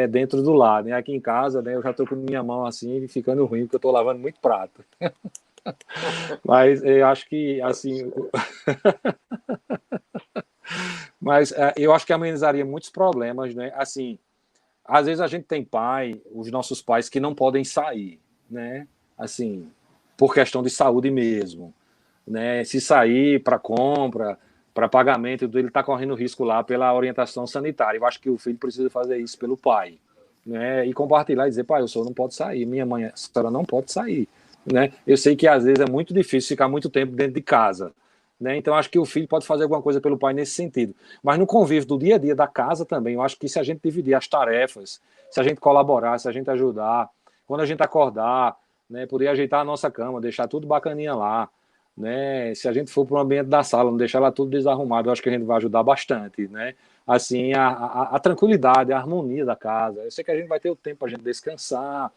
dentro do lar, né? Aqui em casa, né, eu já estou com minha mão assim ficando ruim porque eu estou lavando muito prato. Mas eu acho que assim, mas eu acho que amenizaria muitos problemas, né? Assim, às vezes a gente tem os nossos pais que não podem sair, né? Assim, por questão de saúde mesmo, né? Se sair para compra, para pagamento, ele está correndo risco lá pela orientação sanitária. Eu acho que o filho precisa fazer isso pelo pai, né? E compartilhar e dizer: pai, o senhor não pode sair, minha mãe, a senhora não pode sair, né? Eu sei que às vezes é muito difícil ficar muito tempo dentro de casa, né? Então acho que o filho pode fazer alguma coisa pelo pai nesse sentido. Mas no convívio do dia a dia da casa também, eu acho que se a gente dividir as tarefas, se a gente colaborar, se a gente ajudar, quando a gente acordar, né, poder ajeitar a nossa cama, deixar tudo bacaninha lá, né? Se a gente for para o ambiente da sala, não deixar lá tudo desarrumado, eu acho que a gente vai ajudar bastante, né? Assim, a tranquilidade, a harmonia da casa. Eu sei que a gente vai ter o tempo para a gente descansar,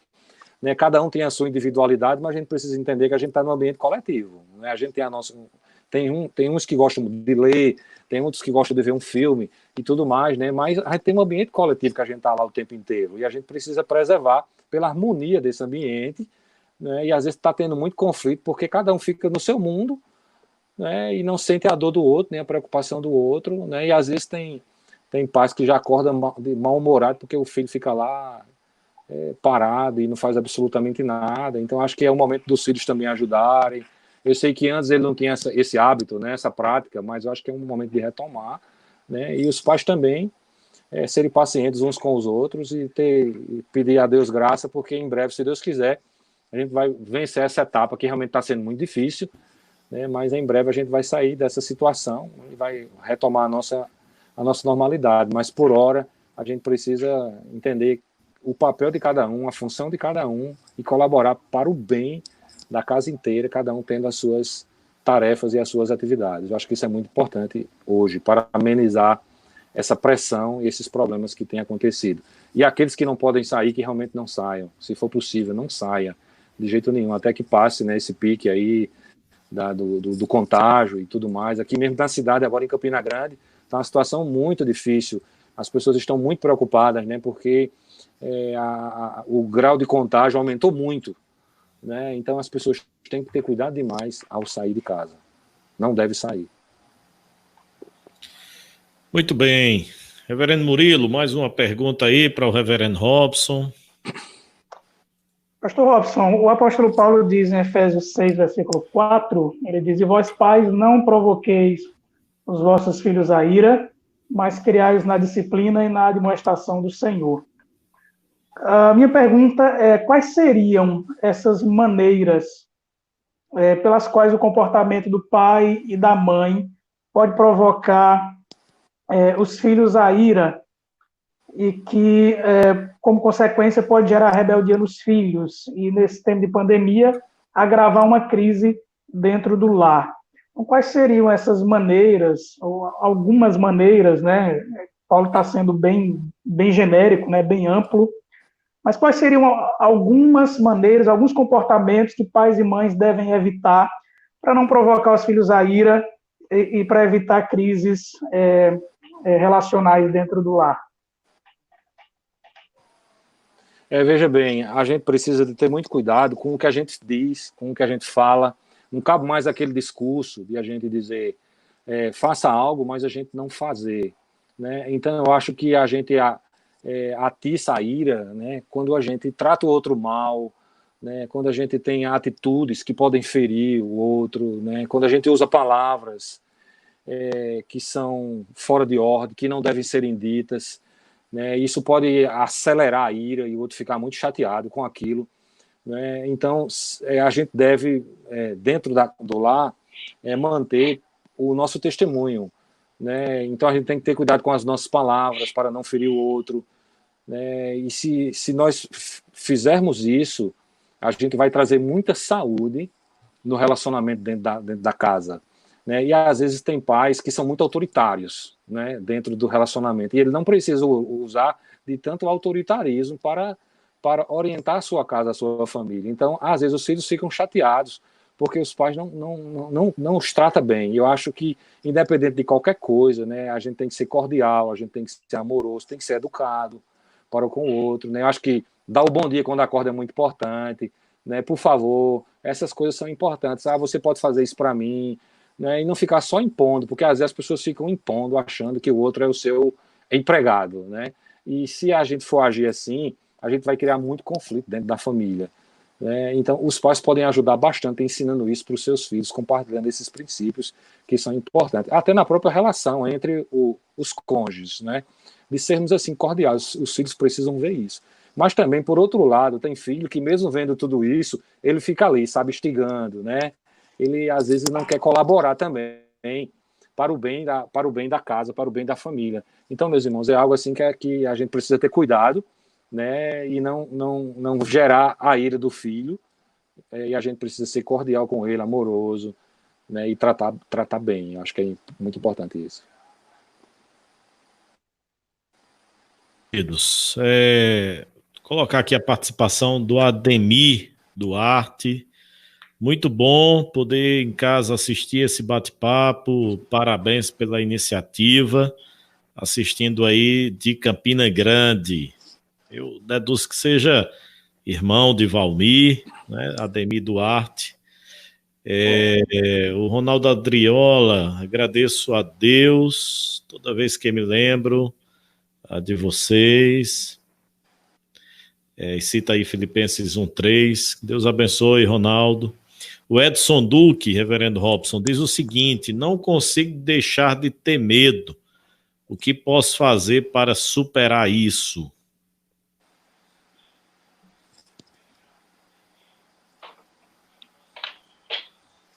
né? Cada um tem a sua individualidade, mas a gente precisa entender que a gente está num ambiente coletivo, né? A gente tem a nossa... Tem uns que gostam de ler, tem outros que gostam de ver um filme e tudo mais, né? Mas a gente tem um ambiente coletivo que a gente está lá o tempo inteiro e a gente precisa preservar pela harmonia desse ambiente, né? E às vezes está tendo muito conflito porque cada um fica no seu mundo, né? E não sente a dor do outro, nem a preocupação do outro, né? E às vezes tem pais que já acordam de mal-humorado porque o filho fica lá parado e não faz absolutamente nada. Então acho que é o momento dos filhos também ajudarem. Eu sei que antes ele não tinha esse hábito, né, essa prática, mas eu acho que é um momento de retomar, né? E os pais também serem pacientes uns com os outros e pedir a Deus graça, porque em breve, se Deus quiser, a gente vai vencer essa etapa que realmente está sendo muito difícil, né? Mas em breve a gente vai sair dessa situação e vai retomar a nossa normalidade. Mas por hora a gente precisa entender o papel de cada um, a função de cada um e colaborar para o bem da casa inteira, cada um tendo as suas tarefas e as suas atividades. Eu acho que isso é muito importante hoje para amenizar essa pressão e esses problemas que têm acontecido. E aqueles que não podem sair, que realmente não saiam. Se for possível, não saia de jeito nenhum, até que passe, né, esse pique aí do contágio e tudo mais. Aqui mesmo na cidade, agora em Campina Grande, está uma situação muito difícil. As pessoas estão muito preocupadas, né, porque o grau de contágio aumentou muito, né? Então as pessoas têm que ter cuidado demais ao sair de casa. Não deve sair. Muito bem. Reverendo Murilo, mais uma pergunta aí para o Reverendo Robson. Pastor Robson, o apóstolo Paulo diz em Efésios 6, versículo 4, ele diz: e vós pais não provoqueis os vossos filhos à ira, mas criai-os na disciplina e na admoestação do Senhor. A minha pergunta é: quais seriam essas maneiras pelas quais o comportamento do pai e da mãe pode provocar os filhos à ira e que, como consequência, pode gerar rebeldia nos filhos e, nesse tempo de pandemia, agravar uma crise dentro do lar? Então, quais seriam essas maneiras, ou algumas maneiras, né, Paulo está sendo bem genérico, né, bem amplo. Mas quais seriam algumas maneiras, alguns comportamentos que pais e mães devem evitar para não provocar os filhos à ira e para evitar crises relacionais dentro do lar? Veja bem, a gente precisa de ter muito cuidado com o que a gente diz, com o que a gente fala. Não cabe mais aquele discurso de a gente dizer faça algo, mas a gente não fazer. Né? Então, eu acho que a gente atiça a ira, né, quando a gente trata o outro mal, né, quando a gente tem atitudes que podem ferir o outro, né, quando a gente usa palavras que são fora de ordem, que não devem serem ditas. Né, isso pode acelerar a ira e o outro ficar muito chateado com aquilo. Né? Então, a gente deve, dentro do lar, manter o nosso testemunho. Né? Então, a gente tem que ter cuidado com as nossas palavras para não ferir o outro. Né? E se nós fizermos isso, a gente vai trazer muita saúde no relacionamento dentro da casa. Né? E às vezes tem pais que são muito autoritários, né, dentro do relacionamento, e ele não precisa usar de tanto autoritarismo para orientar a sua casa, a sua família. Então, às vezes os filhos ficam chateados porque os pais não os tratam bem. E eu acho que, independente de qualquer coisa, né, a gente tem que ser cordial, a gente tem que ser amoroso, tem que ser educado para com o outro. Né? Eu acho que dar o bom dia quando acorda é muito importante. Né? Por favor, essas coisas são importantes. Você pode fazer isso para mim. Né? E não ficar só impondo, porque às vezes as pessoas ficam impondo, achando que o outro é o seu empregado. Né? E se a gente for agir assim, a gente vai criar muito conflito dentro da família. Né? Então, os pais podem ajudar bastante ensinando isso para os seus filhos, compartilhando esses princípios que são importantes. Até na própria relação entre os cônjuges, né? De sermos assim cordiais. Os filhos precisam ver isso. Mas também, por outro lado, tem filho que mesmo vendo tudo isso, ele fica ali, sabe, instigando, né? Ele às vezes não quer colaborar também para o bem da casa, para o bem da família. Então, meus irmãos, é algo assim que a gente precisa ter cuidado, né? E não gerar a ira do filho, e a gente precisa ser cordial com ele, amoroso, né? E tratar bem. Eu acho que é muito importante isso. Colocar aqui a participação do Ademir Duarte. Muito bom poder em casa assistir esse bate-papo. Parabéns pela iniciativa. Assistindo aí de Campina Grande. Eu deduzo que seja irmão de Valmir, né? Ademir Duarte. O Ronaldo Adriola, agradeço a Deus toda vez que me lembro de vocês. Cita aí Filipenses 1:3. Deus abençoe, Ronaldo. O Edson Duque, reverendo Robson, diz o seguinte: não consigo deixar de ter medo. O que posso fazer para superar isso?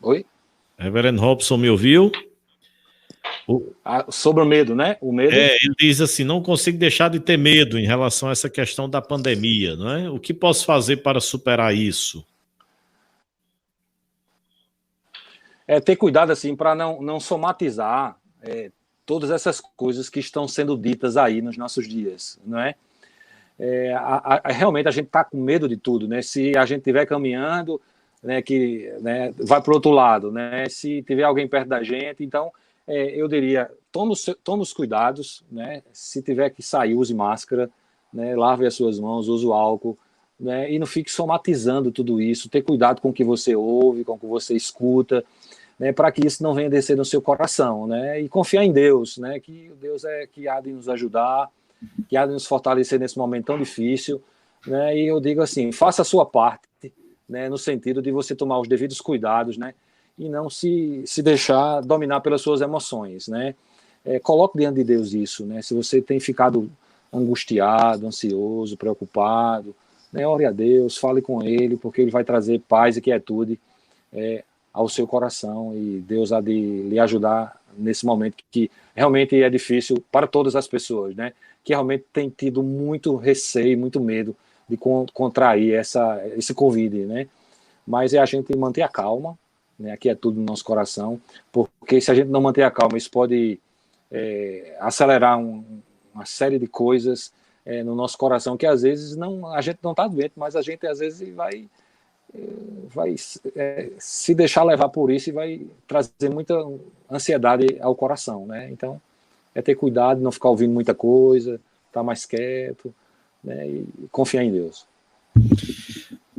Oi? Reverendo Robson, me ouviu? Sobre o medo, né? O medo. Ele diz assim: não consigo deixar de ter medo em relação a essa questão da pandemia, não é? O que posso fazer para superar isso? Ter cuidado assim para não somatizar todas essas coisas que estão sendo ditas aí nos nossos dias, não é? Realmente a gente está com medo de tudo, né? Se a gente estiver caminhando, né, vai para o outro lado, né? Se tiver alguém perto da gente, então eu diria, tome os cuidados, né? Se tiver que sair, use máscara, né? Lave as suas mãos, use o álcool, né? E não fique somatizando tudo isso. Ter cuidado com o que você ouve, com o que você escuta, né? Para que isso não venha descer no seu coração, né? E confiar em Deus, né? Que Deus que há de nos ajudar, que há de nos fortalecer nesse momento tão difícil, né? E eu digo assim, faça a sua parte, né? No sentido de você tomar os devidos cuidados, né? E não se deixar dominar pelas suas emoções, né? Coloque diante de Deus isso, né? Se você tem ficado angustiado, ansioso, preocupado, né? Ore a Deus, fale com Ele, porque Ele vai trazer paz e quietude ao seu coração, e Deus há de lhe ajudar nesse momento que realmente é difícil para todas as pessoas, né? Que realmente tem tido muito receio, muito medo de contrair esse Covid, né? Mas a gente manter a calma, né? Aqui é tudo no nosso coração, porque se a gente não manter a calma, isso pode acelerar uma série de coisas no nosso coração que às vezes a gente não está doente, mas a gente às vezes vai se deixar levar por isso e vai trazer muita ansiedade ao coração, né? Então, ter cuidado, não ficar ouvindo muita coisa, estar mais quieto, né? E confiar em Deus.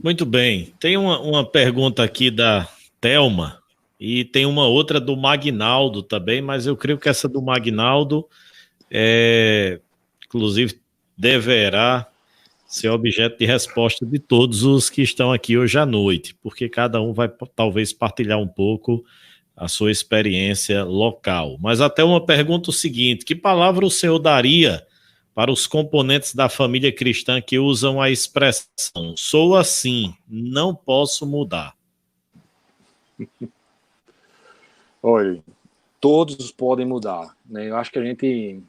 Muito bem. Tem uma pergunta aqui da Thelma e tem uma outra do Magnaldo também, mas eu creio que essa do Magnaldo inclusive deverá ser objeto de resposta de todos os que estão aqui hoje à noite, porque cada um vai talvez partilhar um pouco a sua experiência local. Mas até uma pergunta o seguinte: que palavra o senhor daria para os componentes da família cristã que usam a expressão "sou assim, não posso mudar"? Olha, todos podem mudar, né? Eu acho que a gente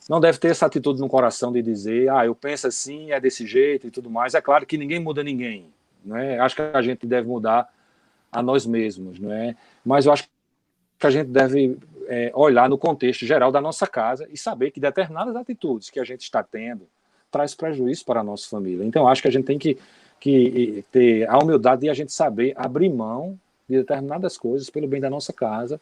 não deve ter essa atitude no coração de dizer, eu penso assim, é desse jeito e tudo mais. É claro que ninguém muda ninguém, né? Acho que a gente deve mudar a nós mesmos, né? Mas eu acho que a gente deve olhar no contexto geral da nossa casa e saber que determinadas atitudes que a gente está tendo traz prejuízo para a nossa família. Então, acho que a gente tem que ter a humildade de a gente saber abrir mão de determinadas coisas pelo bem da nossa casa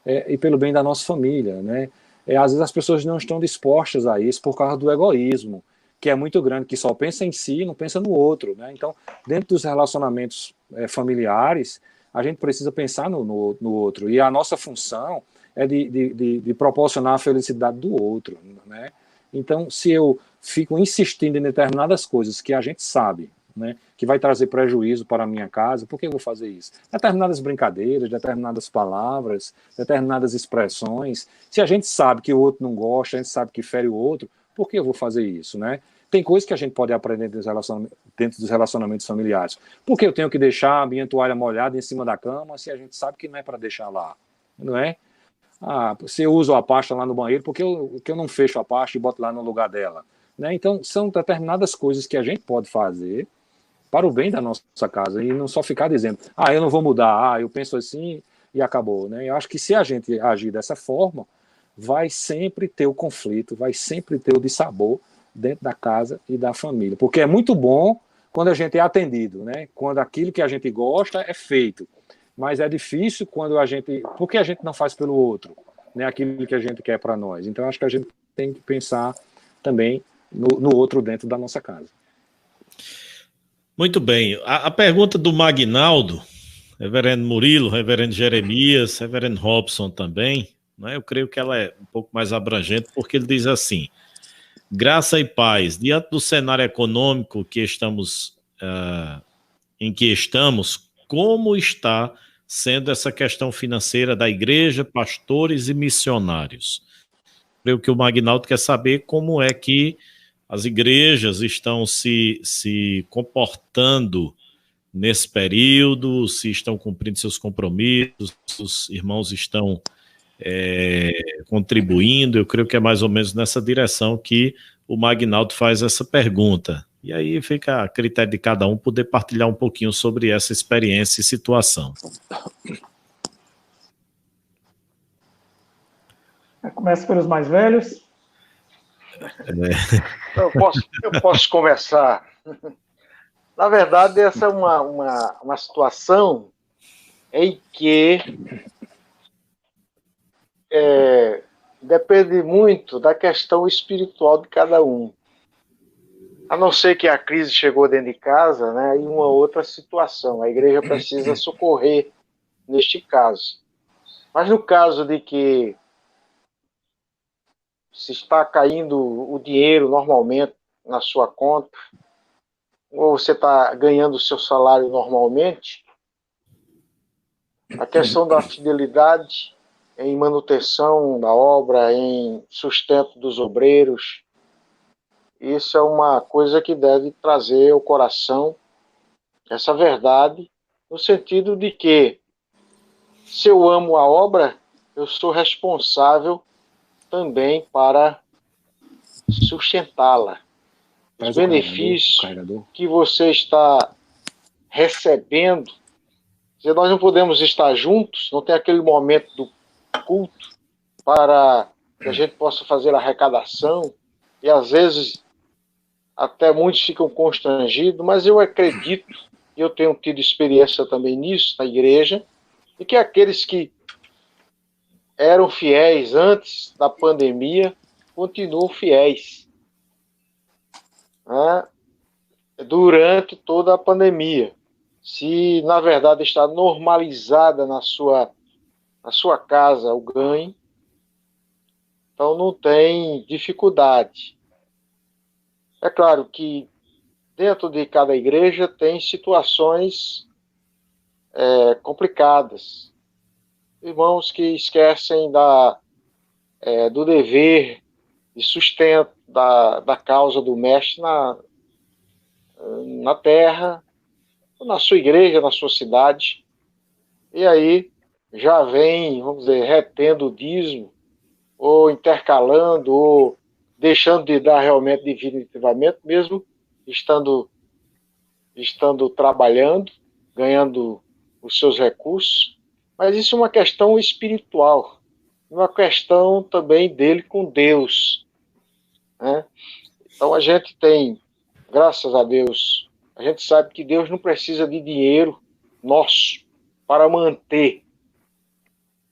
e pelo bem da nossa família, né? Às vezes as pessoas não estão dispostas a isso por causa do egoísmo, que é muito grande, que só pensa em si e não pensa no outro, né? Então, dentro dos relacionamentos familiares, a gente precisa pensar no outro, e a nossa função é de proporcionar a felicidade do outro, né? Então, se eu fico insistindo em determinadas coisas que a gente sabe, né, que vai trazer prejuízo para a minha casa, por que eu vou fazer isso? Determinadas brincadeiras, determinadas palavras, determinadas expressões, se a gente sabe que o outro não gosta, a gente sabe que fere o outro, por que eu vou fazer isso, né? Tem coisas que a gente pode aprender dentro dos relacionamentos familiares. Por que eu tenho que deixar a minha toalha molhada em cima da cama se a gente sabe que não é para deixar lá, não é? Se eu uso a pasta lá no banheiro, por que eu não fecho a pasta e boto lá no lugar dela? Né? Então, são determinadas coisas que a gente pode fazer para o bem da nossa casa, e não só ficar dizendo, eu não vou mudar, eu penso assim e acabou, né? Eu acho que se a gente agir dessa forma, vai sempre ter o conflito, vai sempre ter o dissabor dentro da casa e da família, porque é muito bom quando a gente é atendido, né? Quando aquilo que a gente gosta é feito, mas é difícil quando porque a gente não faz pelo outro, né? Aquilo que a gente quer para nós. Então, acho que a gente tem que pensar também no outro dentro da nossa casa. Muito bem. A pergunta do Magnaldo, reverendo Murilo, reverendo Jeremias, reverendo Robson também, né? Eu creio que ela é um pouco mais abrangente, porque ele diz assim: graça e paz, diante do cenário econômico em que estamos, como está sendo essa questão financeira da igreja, pastores e missionários? Creio que o Magnaldo quer saber como é que as igrejas estão se comportando nesse período, se estão cumprindo seus compromissos, os irmãos estão contribuindo. Eu creio que é mais ou menos nessa direção que o Magnaldo faz essa pergunta. E aí fica a critério de cada um poder partilhar um pouquinho sobre essa experiência e situação. Começa pelos mais velhos. Eu posso começar. Na verdade, essa é uma situação em que depende muito da questão espiritual de cada um. A não ser que a crise chegou dentro de casa, né, e uma outra situação. A igreja precisa socorrer neste caso. Mas no caso de que se está caindo o dinheiro normalmente na sua conta, ou você está ganhando o seu salário normalmente, a questão da fidelidade em manutenção da obra, em sustento dos obreiros, isso é uma coisa que deve trazer ao coração essa verdade, no sentido de que, se eu amo a obra, eu sou responsável também para sustentá-la. Os benefícios que você está recebendo, nós não podemos estar juntos, não tem aquele momento do culto para que a gente possa fazer arrecadação, e às vezes até muitos ficam constrangidos, mas eu acredito, e eu tenho tido experiência também nisso na igreja, e que aqueles que eram fiéis antes da pandemia continuam fiéis, né, durante toda a pandemia. Se, na verdade, está normalizada na sua casa o ganho, então não tem dificuldade. É claro que dentro de cada igreja tem situações complicadas. Irmãos que esquecem do dever de sustento da causa do mestre na terra, na sua igreja, na sua cidade, e aí já vem, vamos dizer, retendo o dízimo, ou intercalando, ou deixando de dar realmente definitivamente, mesmo estando trabalhando, ganhando os seus recursos. Mas isso é uma questão espiritual, uma questão também dele com Deus, né? Então a gente tem, graças a Deus, a gente sabe que Deus não precisa de dinheiro nosso para manter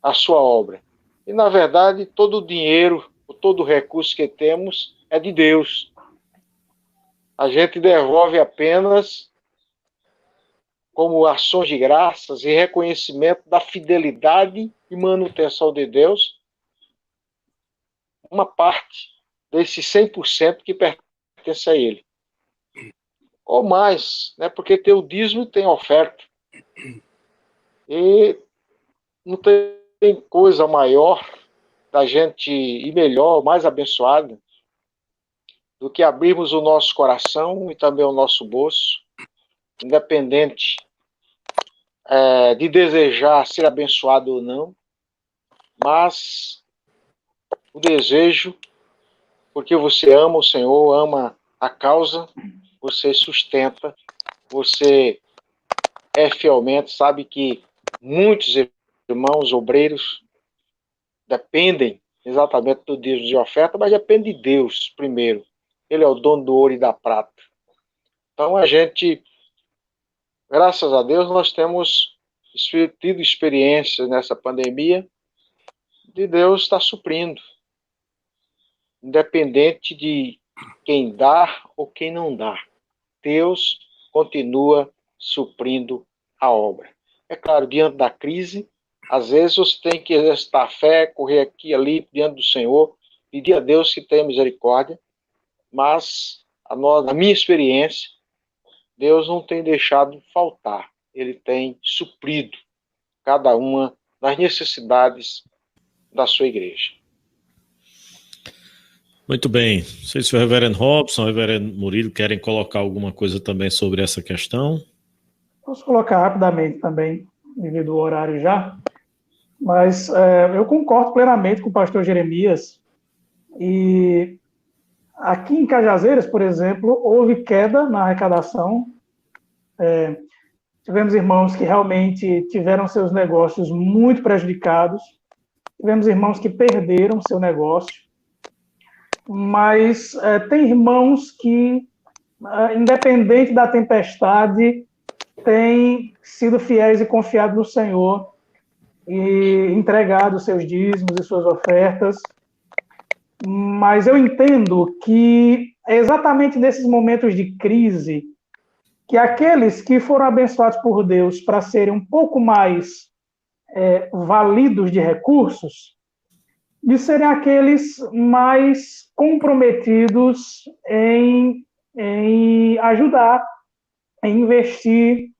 a sua obra. E, na verdade, todo o dinheiro, todo o recurso que temos é de Deus. A gente devolve apenas como ações de graças e reconhecimento da fidelidade e manutenção de Deus, uma parte desse 100% que pertence a Ele. Ou mais, né? Porque tem o dízimo e tem a oferta. E não tem coisa maior da gente ir melhor, mais abençoada, do que abrirmos o nosso coração e também o nosso bolso, independente de desejar ser abençoado ou não, mas o desejo, porque você ama o Senhor, ama a causa, você sustenta, você fielmente, sabe que muitos irmãos obreiros dependem exatamente do dízimo de oferta, mas depende de Deus primeiro. Ele é o dono do ouro e da prata. Então a gente, graças a Deus, nós temos tido experiências nessa pandemia de Deus estar suprindo, independente de quem dá ou quem não dá. Deus continua suprindo a obra. É claro, diante da crise, às vezes você tem que exercitar a fé, correr aqui e ali diante do Senhor, pedir a Deus que tenha misericórdia, mas na minha experiência, Deus não tem deixado faltar. Ele tem suprido cada uma das necessidades da sua igreja. Muito bem. Não sei se o reverendo Robson, o reverendo Murilo querem colocar alguma coisa também sobre essa questão. Posso colocar rapidamente também, devido ao horário já, mas eu concordo plenamente com o pastor Jeremias. E aqui em Cajazeiras, por exemplo, houve queda na arrecadação. Tivemos irmãos que realmente tiveram seus negócios muito prejudicados. Tivemos irmãos que perderam seu negócio. Mas tem irmãos que, independente da tempestade, têm sido fiéis e confiados no Senhor e entregado seus dízimos e suas ofertas. Mas eu entendo que é exatamente nesses momentos de crise que aqueles que foram abençoados por Deus para serem um pouco mais validos de recursos, de serem aqueles mais comprometidos em ajudar, em investir,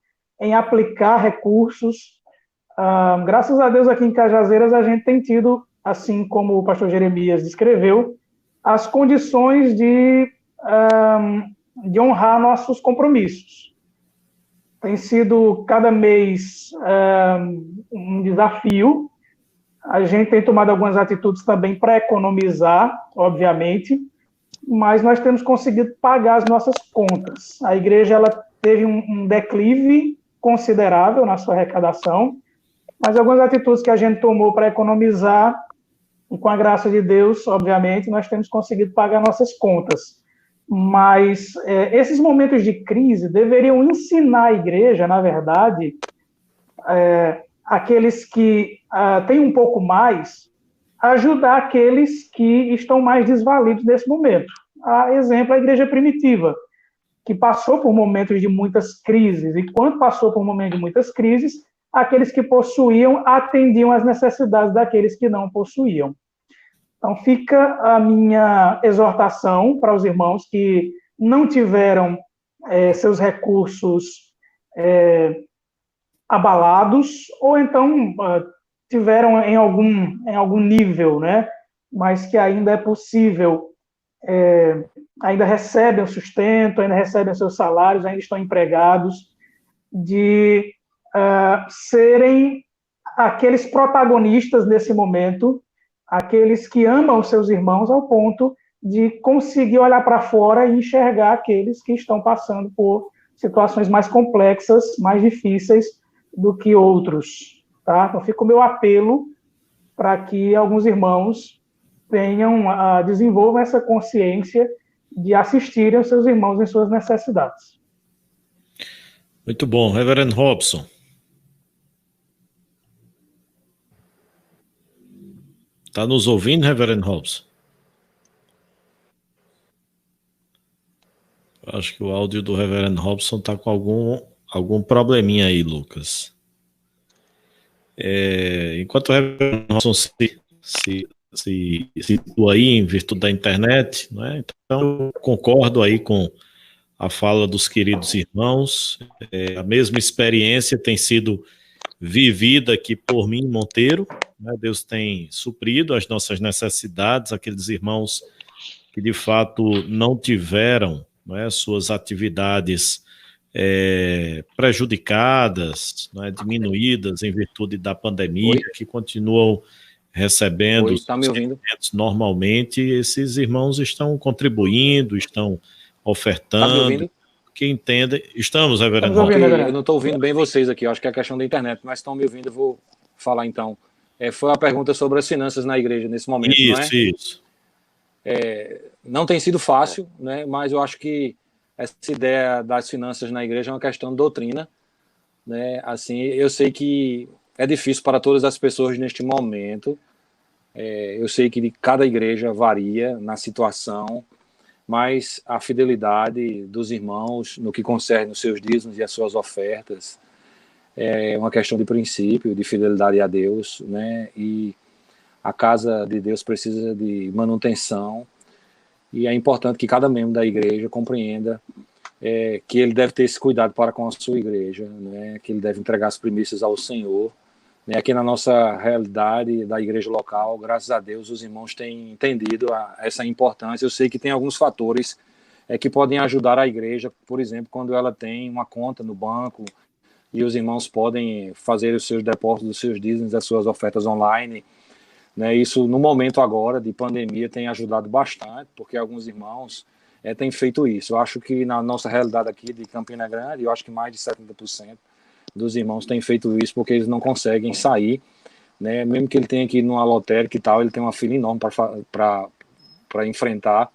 em aplicar recursos. Graças a Deus, aqui em Cajazeiras, a gente tem tido, assim como o pastor Jeremias descreveu, as condições de honrar nossos compromissos. Tem sido, cada mês, um desafio. A gente tem tomado algumas atitudes também para economizar, obviamente, mas nós temos conseguido pagar as nossas contas. A igreja ela teve um declive considerável na sua arrecadação, mas algumas atitudes que a gente tomou para economizar E com a graça de Deus, obviamente, nós temos conseguido pagar nossas contas. Mas esses momentos de crise deveriam ensinar a igreja, na verdade, aqueles que têm um pouco mais, a ajudar aqueles que estão mais desvalidos nesse momento. A exemplo, a igreja primitiva, que passou por momentos de muitas crises, e quando passou por momentos de muitas crises, aqueles que possuíam atendiam às necessidades daqueles que não possuíam. Então, fica a minha exortação para os irmãos que não tiveram seus recursos abalados, ou então tiveram em algum nível, né? Mas que ainda é possível, ainda recebem o sustento, ainda recebem seus salários, ainda estão empregados, de serem aqueles protagonistas desse momento, aqueles que amam os seus irmãos ao ponto de conseguir olhar para fora e enxergar aqueles que estão passando por situações mais complexas, mais difíceis do que outros. Tá? Então, fica o meu apelo para que alguns irmãos desenvolvam essa consciência de assistirem aos seus irmãos em suas necessidades. Muito bom. Reverendo Robson. Está nos ouvindo, Reverendo Robson? Acho que o áudio do Reverendo Robson está com algum probleminha aí, Lucas. Enquanto o Reverendo Robson se situa aí em virtude da internet, né? Então eu concordo aí com a fala dos queridos irmãos. A mesma experiência tem sido vivida aqui por mim, Monteiro, né? Deus tem suprido as nossas necessidades, aqueles irmãos que de fato não tiveram, né, suas atividades prejudicadas, né, diminuídas em virtude da pandemia, que continuam recebendo os alimentos normalmente. Esses irmãos estão contribuindo, estão ofertando, que entendem. Estamos, Reverendo Robson. Eu não estou ouvindo bem vocês aqui, eu acho que é a questão da internet, mas estão me ouvindo, eu vou falar então. Foi a pergunta sobre as finanças na igreja nesse momento, não é? Isso. Não tem sido fácil, né? Mas eu acho que essa ideia das finanças na igreja é uma questão de doutrina, né? Assim, eu sei que é difícil para todas as pessoas neste momento. Eu sei que cada igreja varia na situação, mas a fidelidade dos irmãos no que concerne os seus dízimos e as suas ofertas é uma questão de princípio, de fidelidade a Deus, né? E a casa de Deus precisa de manutenção, e é importante que cada membro da igreja compreenda que ele deve ter esse cuidado para com a sua igreja, né? Que ele deve entregar as primícias ao Senhor. Aqui na nossa realidade da igreja local, graças a Deus, os irmãos têm entendido essa importância. Eu sei que tem alguns fatores que podem ajudar a igreja, por exemplo, quando ela tem uma conta no banco e os irmãos podem fazer os seus depósitos, os seus dízimos, as suas ofertas online, né? Isso, no momento agora de pandemia, tem ajudado bastante, porque alguns irmãos têm feito isso. Eu acho que na nossa realidade aqui de Campina Grande, eu acho que mais de 70% dos irmãos têm feito isso porque eles não conseguem sair, né? Mesmo que ele tenha que ir numa lotérica e tal, ele tem uma fila enorme para enfrentar,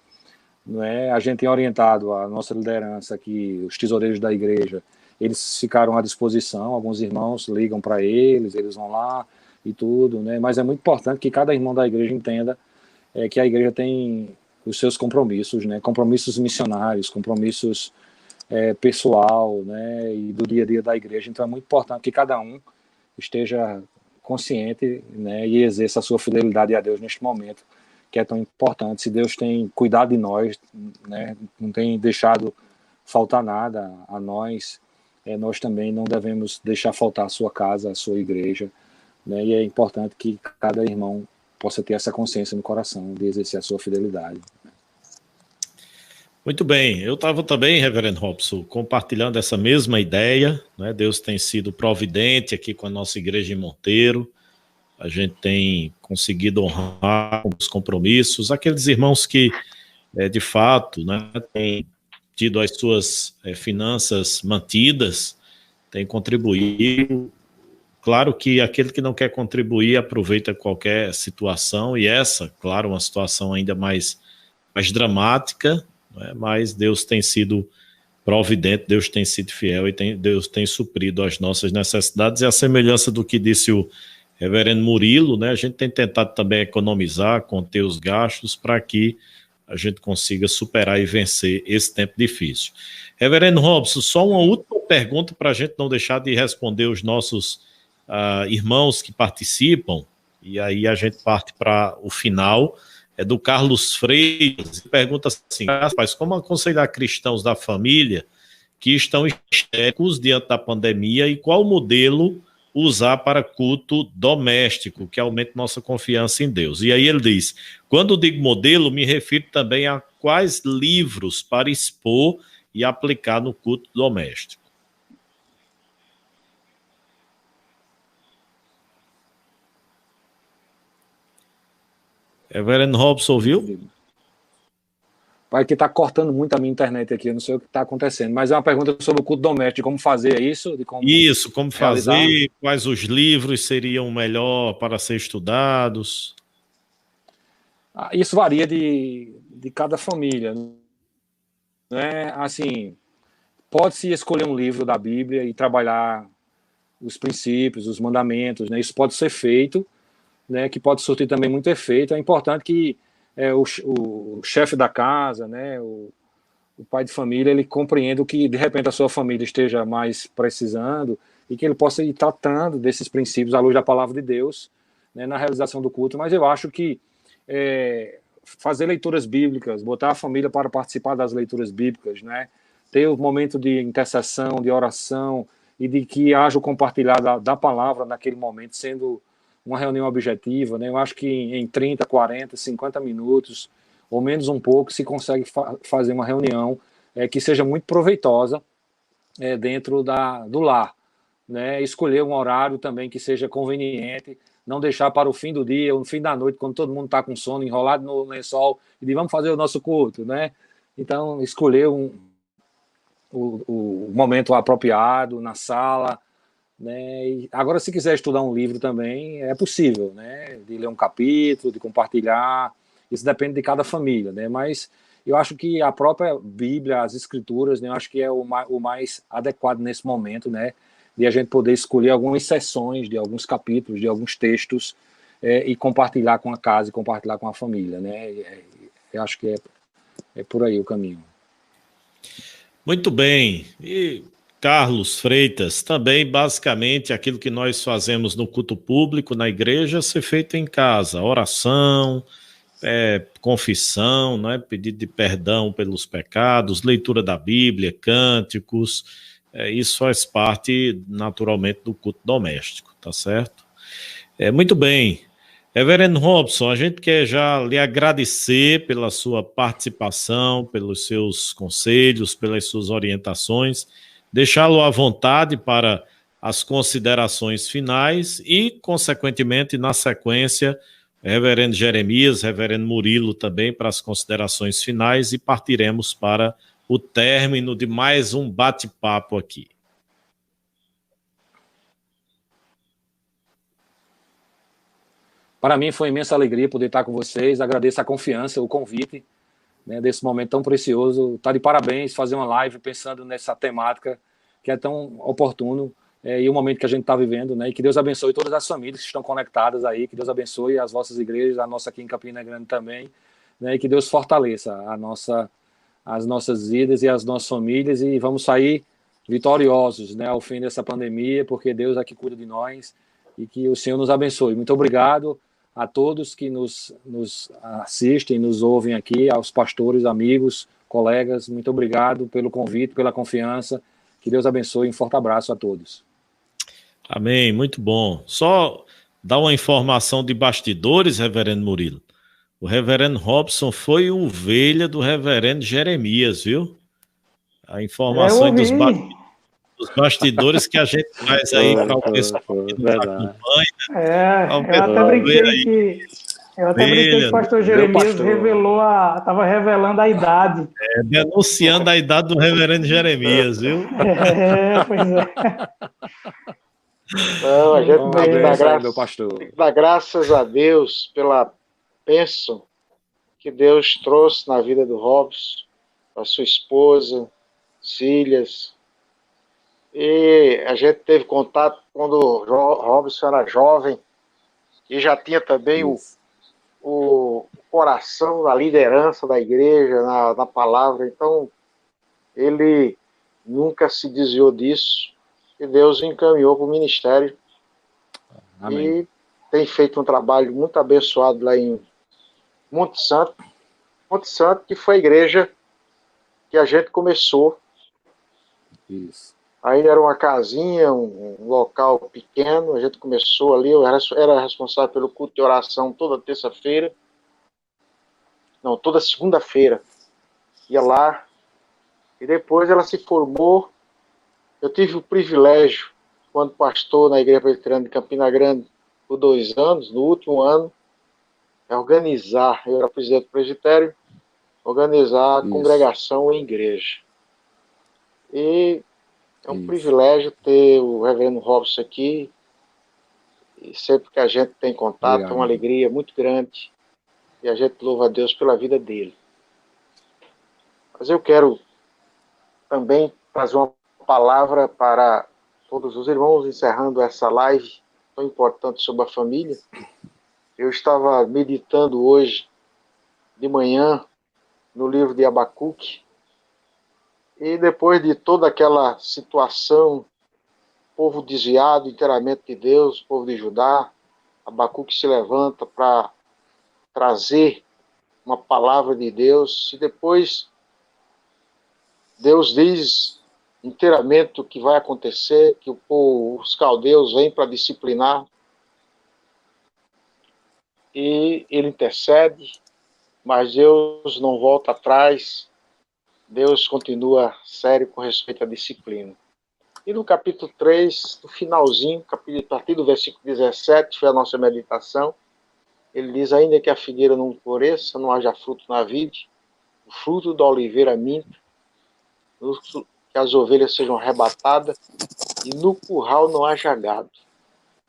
né? A gente tem orientado a nossa liderança aqui, os tesoureiros da igreja, eles ficaram à disposição, alguns irmãos ligam para eles vão lá e tudo, né? Mas é muito importante que cada irmão da igreja entenda que a igreja tem os seus compromissos, né? Compromissos missionários, compromissos pessoal, né? E do dia a dia da igreja. Então é muito importante que cada um esteja consciente, né? E exerça a sua fidelidade a Deus neste momento, que é tão importante. Se Deus tem cuidado de nós, né? Não tem deixado faltar nada a nós, nós também não devemos deixar faltar a sua casa, a sua igreja, né? E é importante que cada irmão possa ter essa consciência no coração de exercer a sua fidelidade. Muito bem, eu estava também, Reverendo Robson, compartilhando essa mesma ideia, né? Deus tem sido providente aqui com a nossa igreja em Monteiro, a gente tem conseguido honrar os compromissos, aqueles irmãos que, de fato, né, têm tido as suas finanças mantidas, têm contribuído. Claro que aquele que não quer contribuir aproveita qualquer situação, e essa, claro, uma situação ainda mais dramática, né? Mas Deus tem sido providente, Deus tem sido fiel e Deus tem suprido as nossas necessidades, e a semelhança do que disse o reverendo Murilo, né? A gente tem tentado também economizar, conter os gastos para que a gente consiga superar e vencer esse tempo difícil. Reverendo Robson, só uma última pergunta para a gente não deixar de responder os nossos irmãos que participam, e aí a gente parte para o final. É do Carlos Freitas, pergunta assim: rapaz, como aconselhar cristãos da família que estão histéricos diante da pandemia e qual modelo usar para culto doméstico, que aumente nossa confiança em Deus? E aí ele diz: quando digo modelo, me refiro também a quais livros para expor e aplicar no culto doméstico. Reverendo Robson, ouviu? Pai, que está cortando muito a minha internet aqui, eu não sei o que está acontecendo, mas é uma pergunta sobre o culto doméstico, de como fazer isso, de como como fazer, quais os livros seriam melhor para ser estudados. Isso varia de cada família, né? Assim, pode-se escolher um livro da Bíblia e trabalhar os princípios, os mandamentos, né? Isso pode ser feito, né, que pode surtir também muito efeito. É importante que o chefe da casa, né, o pai de família, ele compreenda o que de repente a sua família esteja mais precisando e que ele possa ir tratando desses princípios à luz da palavra de Deus, né, na realização do culto. Mas eu acho que fazer leituras bíblicas, botar a família para participar das leituras bíblicas, né, ter o momento de intercessão, de oração e de que haja o compartilhar da palavra naquele momento, sendo uma reunião objetiva, né? Eu acho que em 30, 40, 50 minutos, ou menos um pouco, se consegue fazer uma reunião que seja muito proveitosa dentro do lar, né? Escolher um horário também que seja conveniente, não deixar para o fim do dia, ou no fim da noite, quando todo mundo está com sono, enrolado no lençol, e dizer, vamos fazer o nosso culto, né? Então, escolher o momento apropriado, na sala, né? E agora, se quiser estudar um livro também, é possível, né? De ler um capítulo, de compartilhar, isso depende de cada família, né? Mas eu acho que a própria Bíblia, as Escrituras, né? Eu acho que é o mais adequado nesse momento, né? De a gente poder escolher algumas seções de alguns capítulos, de alguns textos, e compartilhar com a casa e compartilhar com a família, né? Eu acho que é por aí o caminho. Muito bem. E Carlos Freitas, também basicamente aquilo que nós fazemos no culto público, na igreja, ser feito em casa, oração, confissão, né, pedido de perdão pelos pecados, leitura da Bíblia, cânticos, isso faz parte naturalmente do culto doméstico, tá certo? Muito bem. Reverendo Robson, a gente quer já lhe agradecer pela sua participação, pelos seus conselhos, pelas suas orientações, deixá-lo à vontade para as considerações finais e, consequentemente, na sequência, reverendo Jeremias, reverendo Murilo também para as considerações finais e partiremos para o término de mais um bate-papo aqui. Para mim foi uma imensa alegria poder estar com vocês, agradeço a confiança, o convite, né, desse momento tão precioso. Está de parabéns fazer uma live pensando nessa temática que é tão oportuno e o momento que a gente está vivendo, né? E que Deus abençoe todas as famílias que estão conectadas aí, que Deus abençoe as vossas igrejas, a nossa aqui em Campina Grande também, né? E que Deus fortaleça as nossas vidas e as nossas famílias e vamos sair vitoriosos, né, ao fim dessa pandemia, porque Deus aqui cuida de nós e que o Senhor nos abençoe. Muito obrigado a todos que nos assistem, nos ouvem aqui, aos pastores, amigos, colegas, muito obrigado pelo convite, pela confiança, que Deus abençoe e um forte abraço a todos. Amém, muito bom. Só dar uma informação de bastidores, reverendo Murilo. O reverendo Robson foi ovelha do reverendo Jeremias, viu? A informação dos bastidores que a gente traz aí para o pessoal que nos acompanha. Eu até brinquei que o pastor Jeremias estava revelando a idade. Denunciando a idade do reverendo Jeremias, viu? Pois é. Não, a gente tem que dar graças a Deus pela bênção que Deus trouxe na vida do Robson, a sua esposa, filhas. E a gente teve contato quando o Robson era jovem e já tinha também o coração da liderança da igreja, na palavra. Então, ele nunca se desviou disso e Deus o encaminhou para o ministério. Amém. E tem feito um trabalho muito abençoado lá em Monte Santo, que foi a igreja que a gente começou. Isso. Aí era uma casinha, um local pequeno, a gente começou ali, eu era responsável pelo culto de oração toda terça-feira, não, toda segunda-feira, ia lá, e depois ela se formou. Eu tive o privilégio, quando pastor na Igreja Presbiteriana de Campina Grande, por 2 anos, no último ano, organizar, eu era presidente do presbitério, organizar a congregação em igreja. E é um privilégio ter o reverendo Robson aqui, e sempre que a gente tem contato, é uma alegria muito grande, e a gente louva a Deus pela vida dele. Mas eu quero também trazer uma palavra para todos os irmãos, encerrando essa live tão importante sobre a família. Eu estava meditando hoje, de manhã, no livro de Abacuque, e depois de toda aquela situação, povo desviado inteiramente de Deus, povo de Judá, Abacuque se levanta para trazer uma palavra de Deus, e depois Deus diz inteiramente o que vai acontecer, que os caldeus vêm para disciplinar, e ele intercede, mas Deus não volta atrás, Deus continua sério com respeito à disciplina. E no capítulo 3, no finalzinho, a partir do versículo 17, foi a nossa meditação, ele diz: ainda que a figueira não floresça, não haja fruto na vide, o fruto da oliveira minta, que as ovelhas sejam arrebatadas, e no curral não haja gado.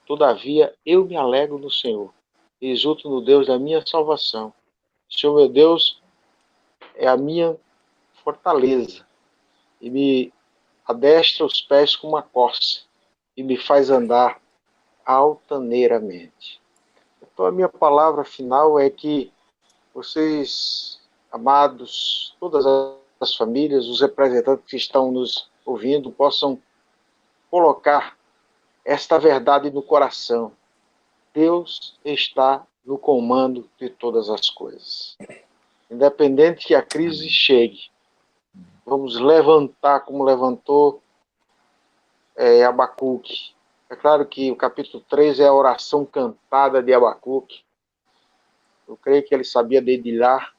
Todavia, eu me alegro no Senhor, e exulto no Deus da minha salvação. O Senhor, meu Deus, é a minha fortaleza, e me adestra os pés com uma corça, e me faz andar altaneiramente. Então, a minha palavra final é que vocês, amados, todas as famílias, os representantes que estão nos ouvindo, possam colocar esta verdade no coração. Deus está no comando de todas as coisas. Independente que a crise chegue, vamos levantar como levantou Abacuque. É claro que o capítulo 3 é a oração cantada de Abacuque. Eu creio que ele sabia dedilhar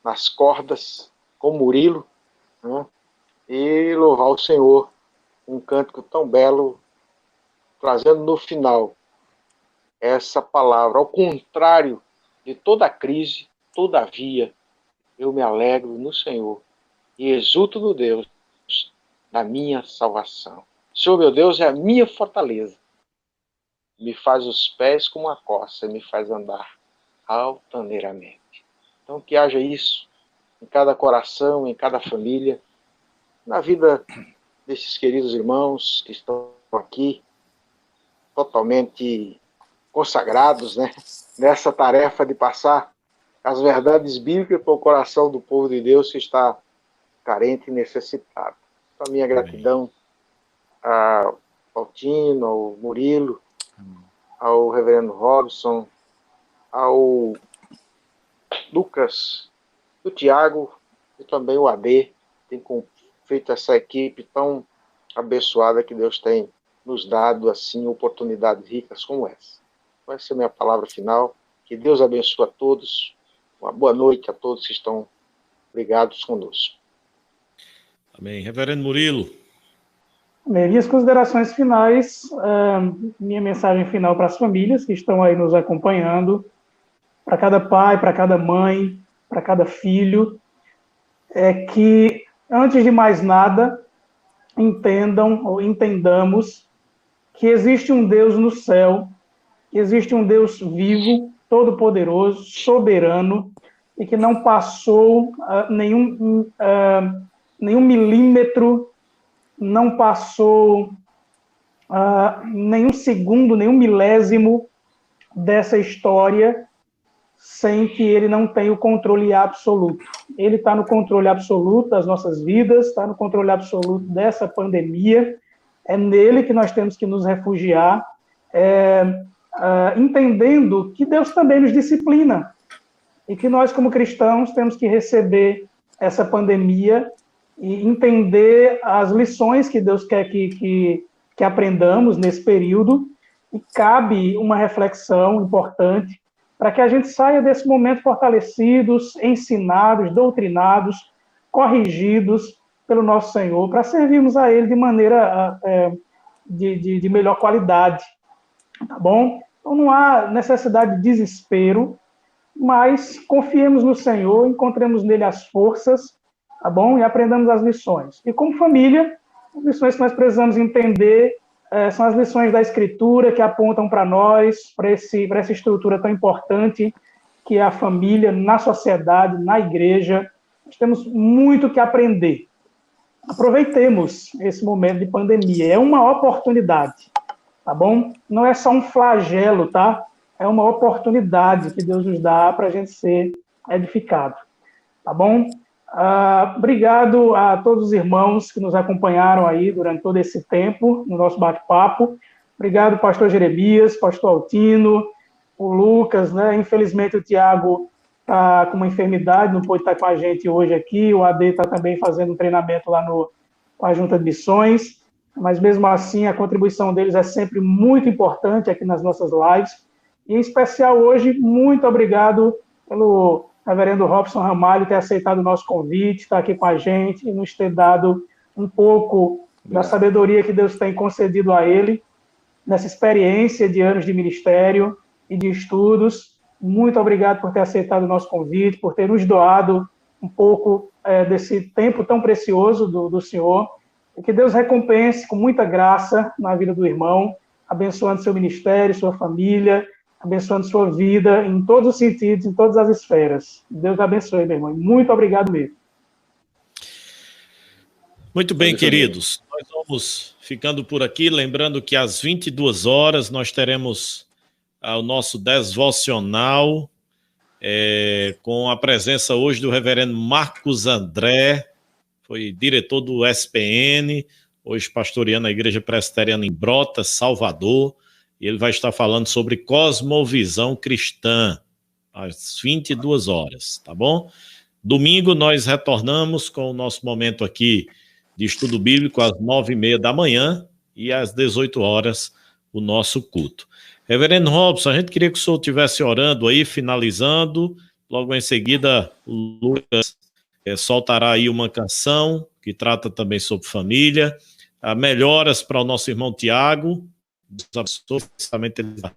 nas cordas com Murilo, né? E louvar o Senhor, um cântico tão belo, trazendo no final essa palavra. Ao contrário de toda a crise, todavia, eu me alegro no Senhor e exulto no Deus da minha salvação. O Senhor, meu Deus, é a minha fortaleza. Me faz os pés como uma corça e me faz andar altaneiramente. Então, que haja isso em cada coração, em cada família, na vida desses queridos irmãos que estão aqui, totalmente consagrados, né, nessa tarefa de passar as verdades bíblicas para o coração do povo de Deus que está carente e necessitado. Então, a minha gratidão ao Tino, ao Murilo, ao reverendo Robson, ao Lucas, o Tiago e também o AD, tem feito essa equipe tão abençoada que Deus tem nos dado, assim, oportunidades ricas como essa. Então, essa é a minha palavra final. Que Deus abençoe a todos. Uma boa noite a todos que estão ligados conosco. Amém. Reverendo Murilo. Minhas considerações finais, minha mensagem final para as famílias que estão aí nos acompanhando, para cada pai, para cada mãe, para cada filho, é que, antes de mais nada, entendamos que existe um Deus no céu, que existe um Deus vivo, todo-poderoso, soberano, e que não passou nenhum milímetro, não passou nenhum segundo, nenhum milésimo dessa história sem que ele não tenha o controle absoluto. Ele está no controle absoluto das nossas vidas, está no controle absoluto dessa pandemia. É nele que nós temos que nos refugiar, entendendo que Deus também nos disciplina e que nós, como cristãos, temos que receber essa pandemia e entender as lições que Deus quer que aprendamos nesse período, e cabe uma reflexão importante para que a gente saia desse momento fortalecidos, ensinados, doutrinados, corrigidos pelo nosso Senhor, para servirmos a Ele de maneira de melhor qualidade, tá bom? Então não há necessidade de desespero, mas confiemos no Senhor, encontremos nele as forças, tá bom? E aprendamos as lições. E como família, as lições que nós precisamos entender são as lições da Escritura que apontam para nós, para essa estrutura tão importante que é a família na sociedade, na igreja. Nós temos muito que aprender. Aproveitemos esse momento de pandemia. É uma oportunidade, tá bom? Não é só um flagelo, tá? É uma oportunidade que Deus nos dá para a gente ser edificado, tá bom? Obrigado a todos os irmãos que nos acompanharam aí durante todo esse tempo no nosso bate-papo. Obrigado, pastor Jeremias, pastor Altino, o Lucas, né? Infelizmente o Tiago está com uma enfermidade, não pôde estar com a gente hoje aqui. O AD está também fazendo um treinamento lá com a Junta de Missões, mas mesmo assim a contribuição deles é sempre muito importante aqui nas nossas lives. E em especial hoje, muito obrigado pelo reverendo Robson Ramalho ter aceitado o nosso convite, estar aqui com a gente e nos ter dado um pouco da sabedoria que Deus tem concedido a ele, nessa experiência de anos de ministério e de estudos. Muito obrigado por ter aceitado o nosso convite, por ter nos doado um pouco desse tempo tão precioso do Senhor. E que Deus recompense com muita graça na vida do irmão, abençoando seu ministério, sua família, abençoando sua vida em todos os sentidos, em todas as esferas. Deus abençoe, meu irmão. Muito obrigado mesmo. Muito bem, queridos. Nós vamos ficando por aqui, lembrando que às 22 horas nós teremos o nosso devocional, com a presença hoje do reverendo Marcos André, foi diretor do SPN, hoje pastoreando a Igreja Presbiteriana em Brotas, Salvador. E ele vai estar falando sobre cosmovisão cristã, às 22 horas, tá bom? Domingo nós retornamos com o nosso momento aqui de estudo bíblico às 9h30 da manhã e às 18 horas o nosso culto. Reverendo Robson, a gente queria que o senhor estivesse orando aí, finalizando. Logo em seguida, o Lucas soltará aí uma canção que trata também sobre família. Melhoras para o nosso irmão Tiago. Deus abençoe, justamente ele está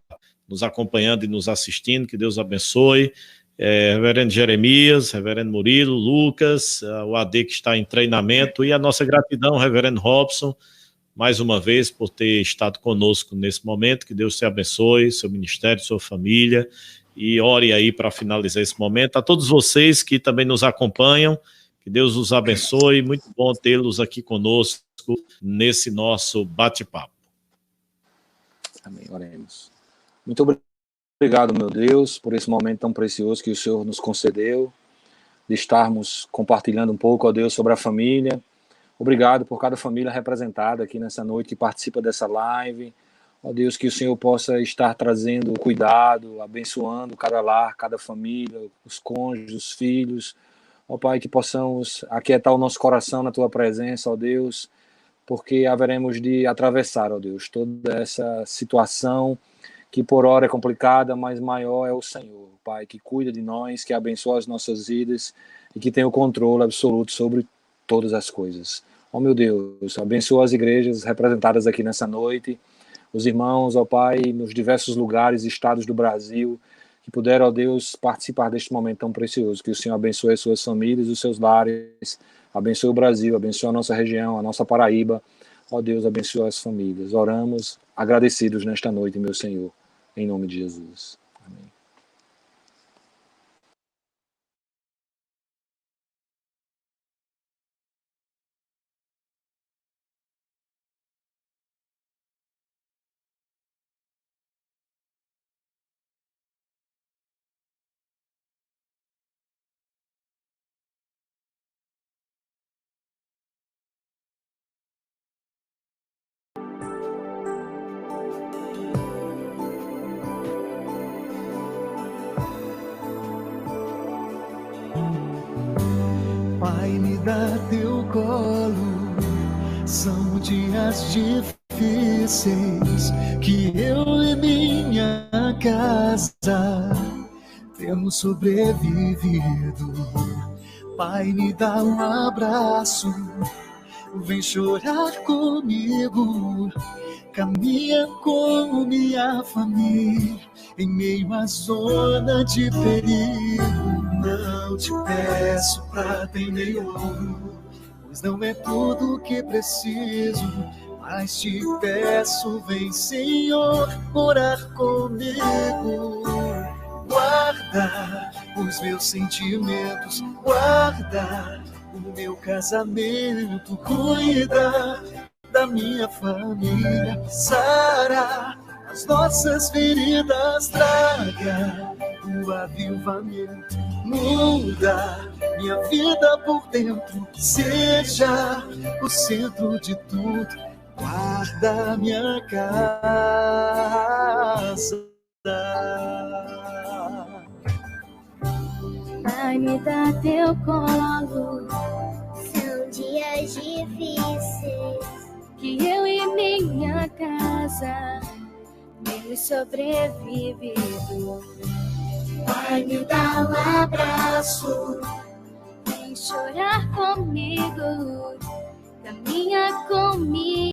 nos acompanhando e nos assistindo, que Deus abençoe. Reverendo Jeremias, reverendo Murilo, Lucas, o AD que está em treinamento, e a nossa gratidão, reverendo Robson, mais uma vez por ter estado conosco nesse momento. Que Deus te abençoe, seu ministério, sua família, e ore aí para finalizar esse momento. A todos vocês que também nos acompanham, que Deus os abençoe, muito bom tê-los aqui conosco nesse nosso bate-papo. Amém, oremos. Muito obrigado, meu Deus, por esse momento tão precioso que o Senhor nos concedeu, de estarmos compartilhando um pouco, ó Deus, sobre a família. Obrigado por cada família representada aqui nessa noite que participa dessa live. Ó Deus, que o Senhor possa estar trazendo cuidado, abençoando cada lar, cada família, os cônjuges, os filhos. Ó Pai, que possamos aquietar o nosso coração na Tua presença, ó Deus, porque haveremos de atravessar, ó Deus, toda essa situação que por hora é complicada, mas maior é o Senhor, Pai, que cuida de nós, que abençoa as nossas vidas e que tem o controle absoluto sobre todas as coisas. Ó meu Deus, abençoa as igrejas representadas aqui nessa noite, os irmãos, ó Pai, nos diversos lugares e estados do Brasil, que puderam, ó Deus, participar deste momento tão precioso. Que o Senhor abençoe as suas famílias, os seus lares, abençoe o Brasil, abençoe a nossa região, a nossa Paraíba. Ó Deus, abençoe as famílias. Oramos agradecidos nesta noite, meu Senhor, em nome de Jesus. Amém. Pai, me dá teu colo, são dias difíceis que eu e minha casa temos sobrevivido. Pai, me dá um abraço, vem chorar comigo, caminha com minha família em meio à zona de perigo. Não te peço prata e nem ouro, pois não é tudo que preciso, mas te peço, vem Senhor, morar comigo. Guarda os meus sentimentos, guarda o meu casamento, cuida da minha família, sara as nossas feridas, traga o avivamento, muda minha vida por dentro, seja o centro de tudo, guarda minha casa. Pai, me dá teu colo, são dias difíceis que eu e minha casa temos sobrevivido. Pai, me dá um abraço, vem chorar comigo, caminha comigo.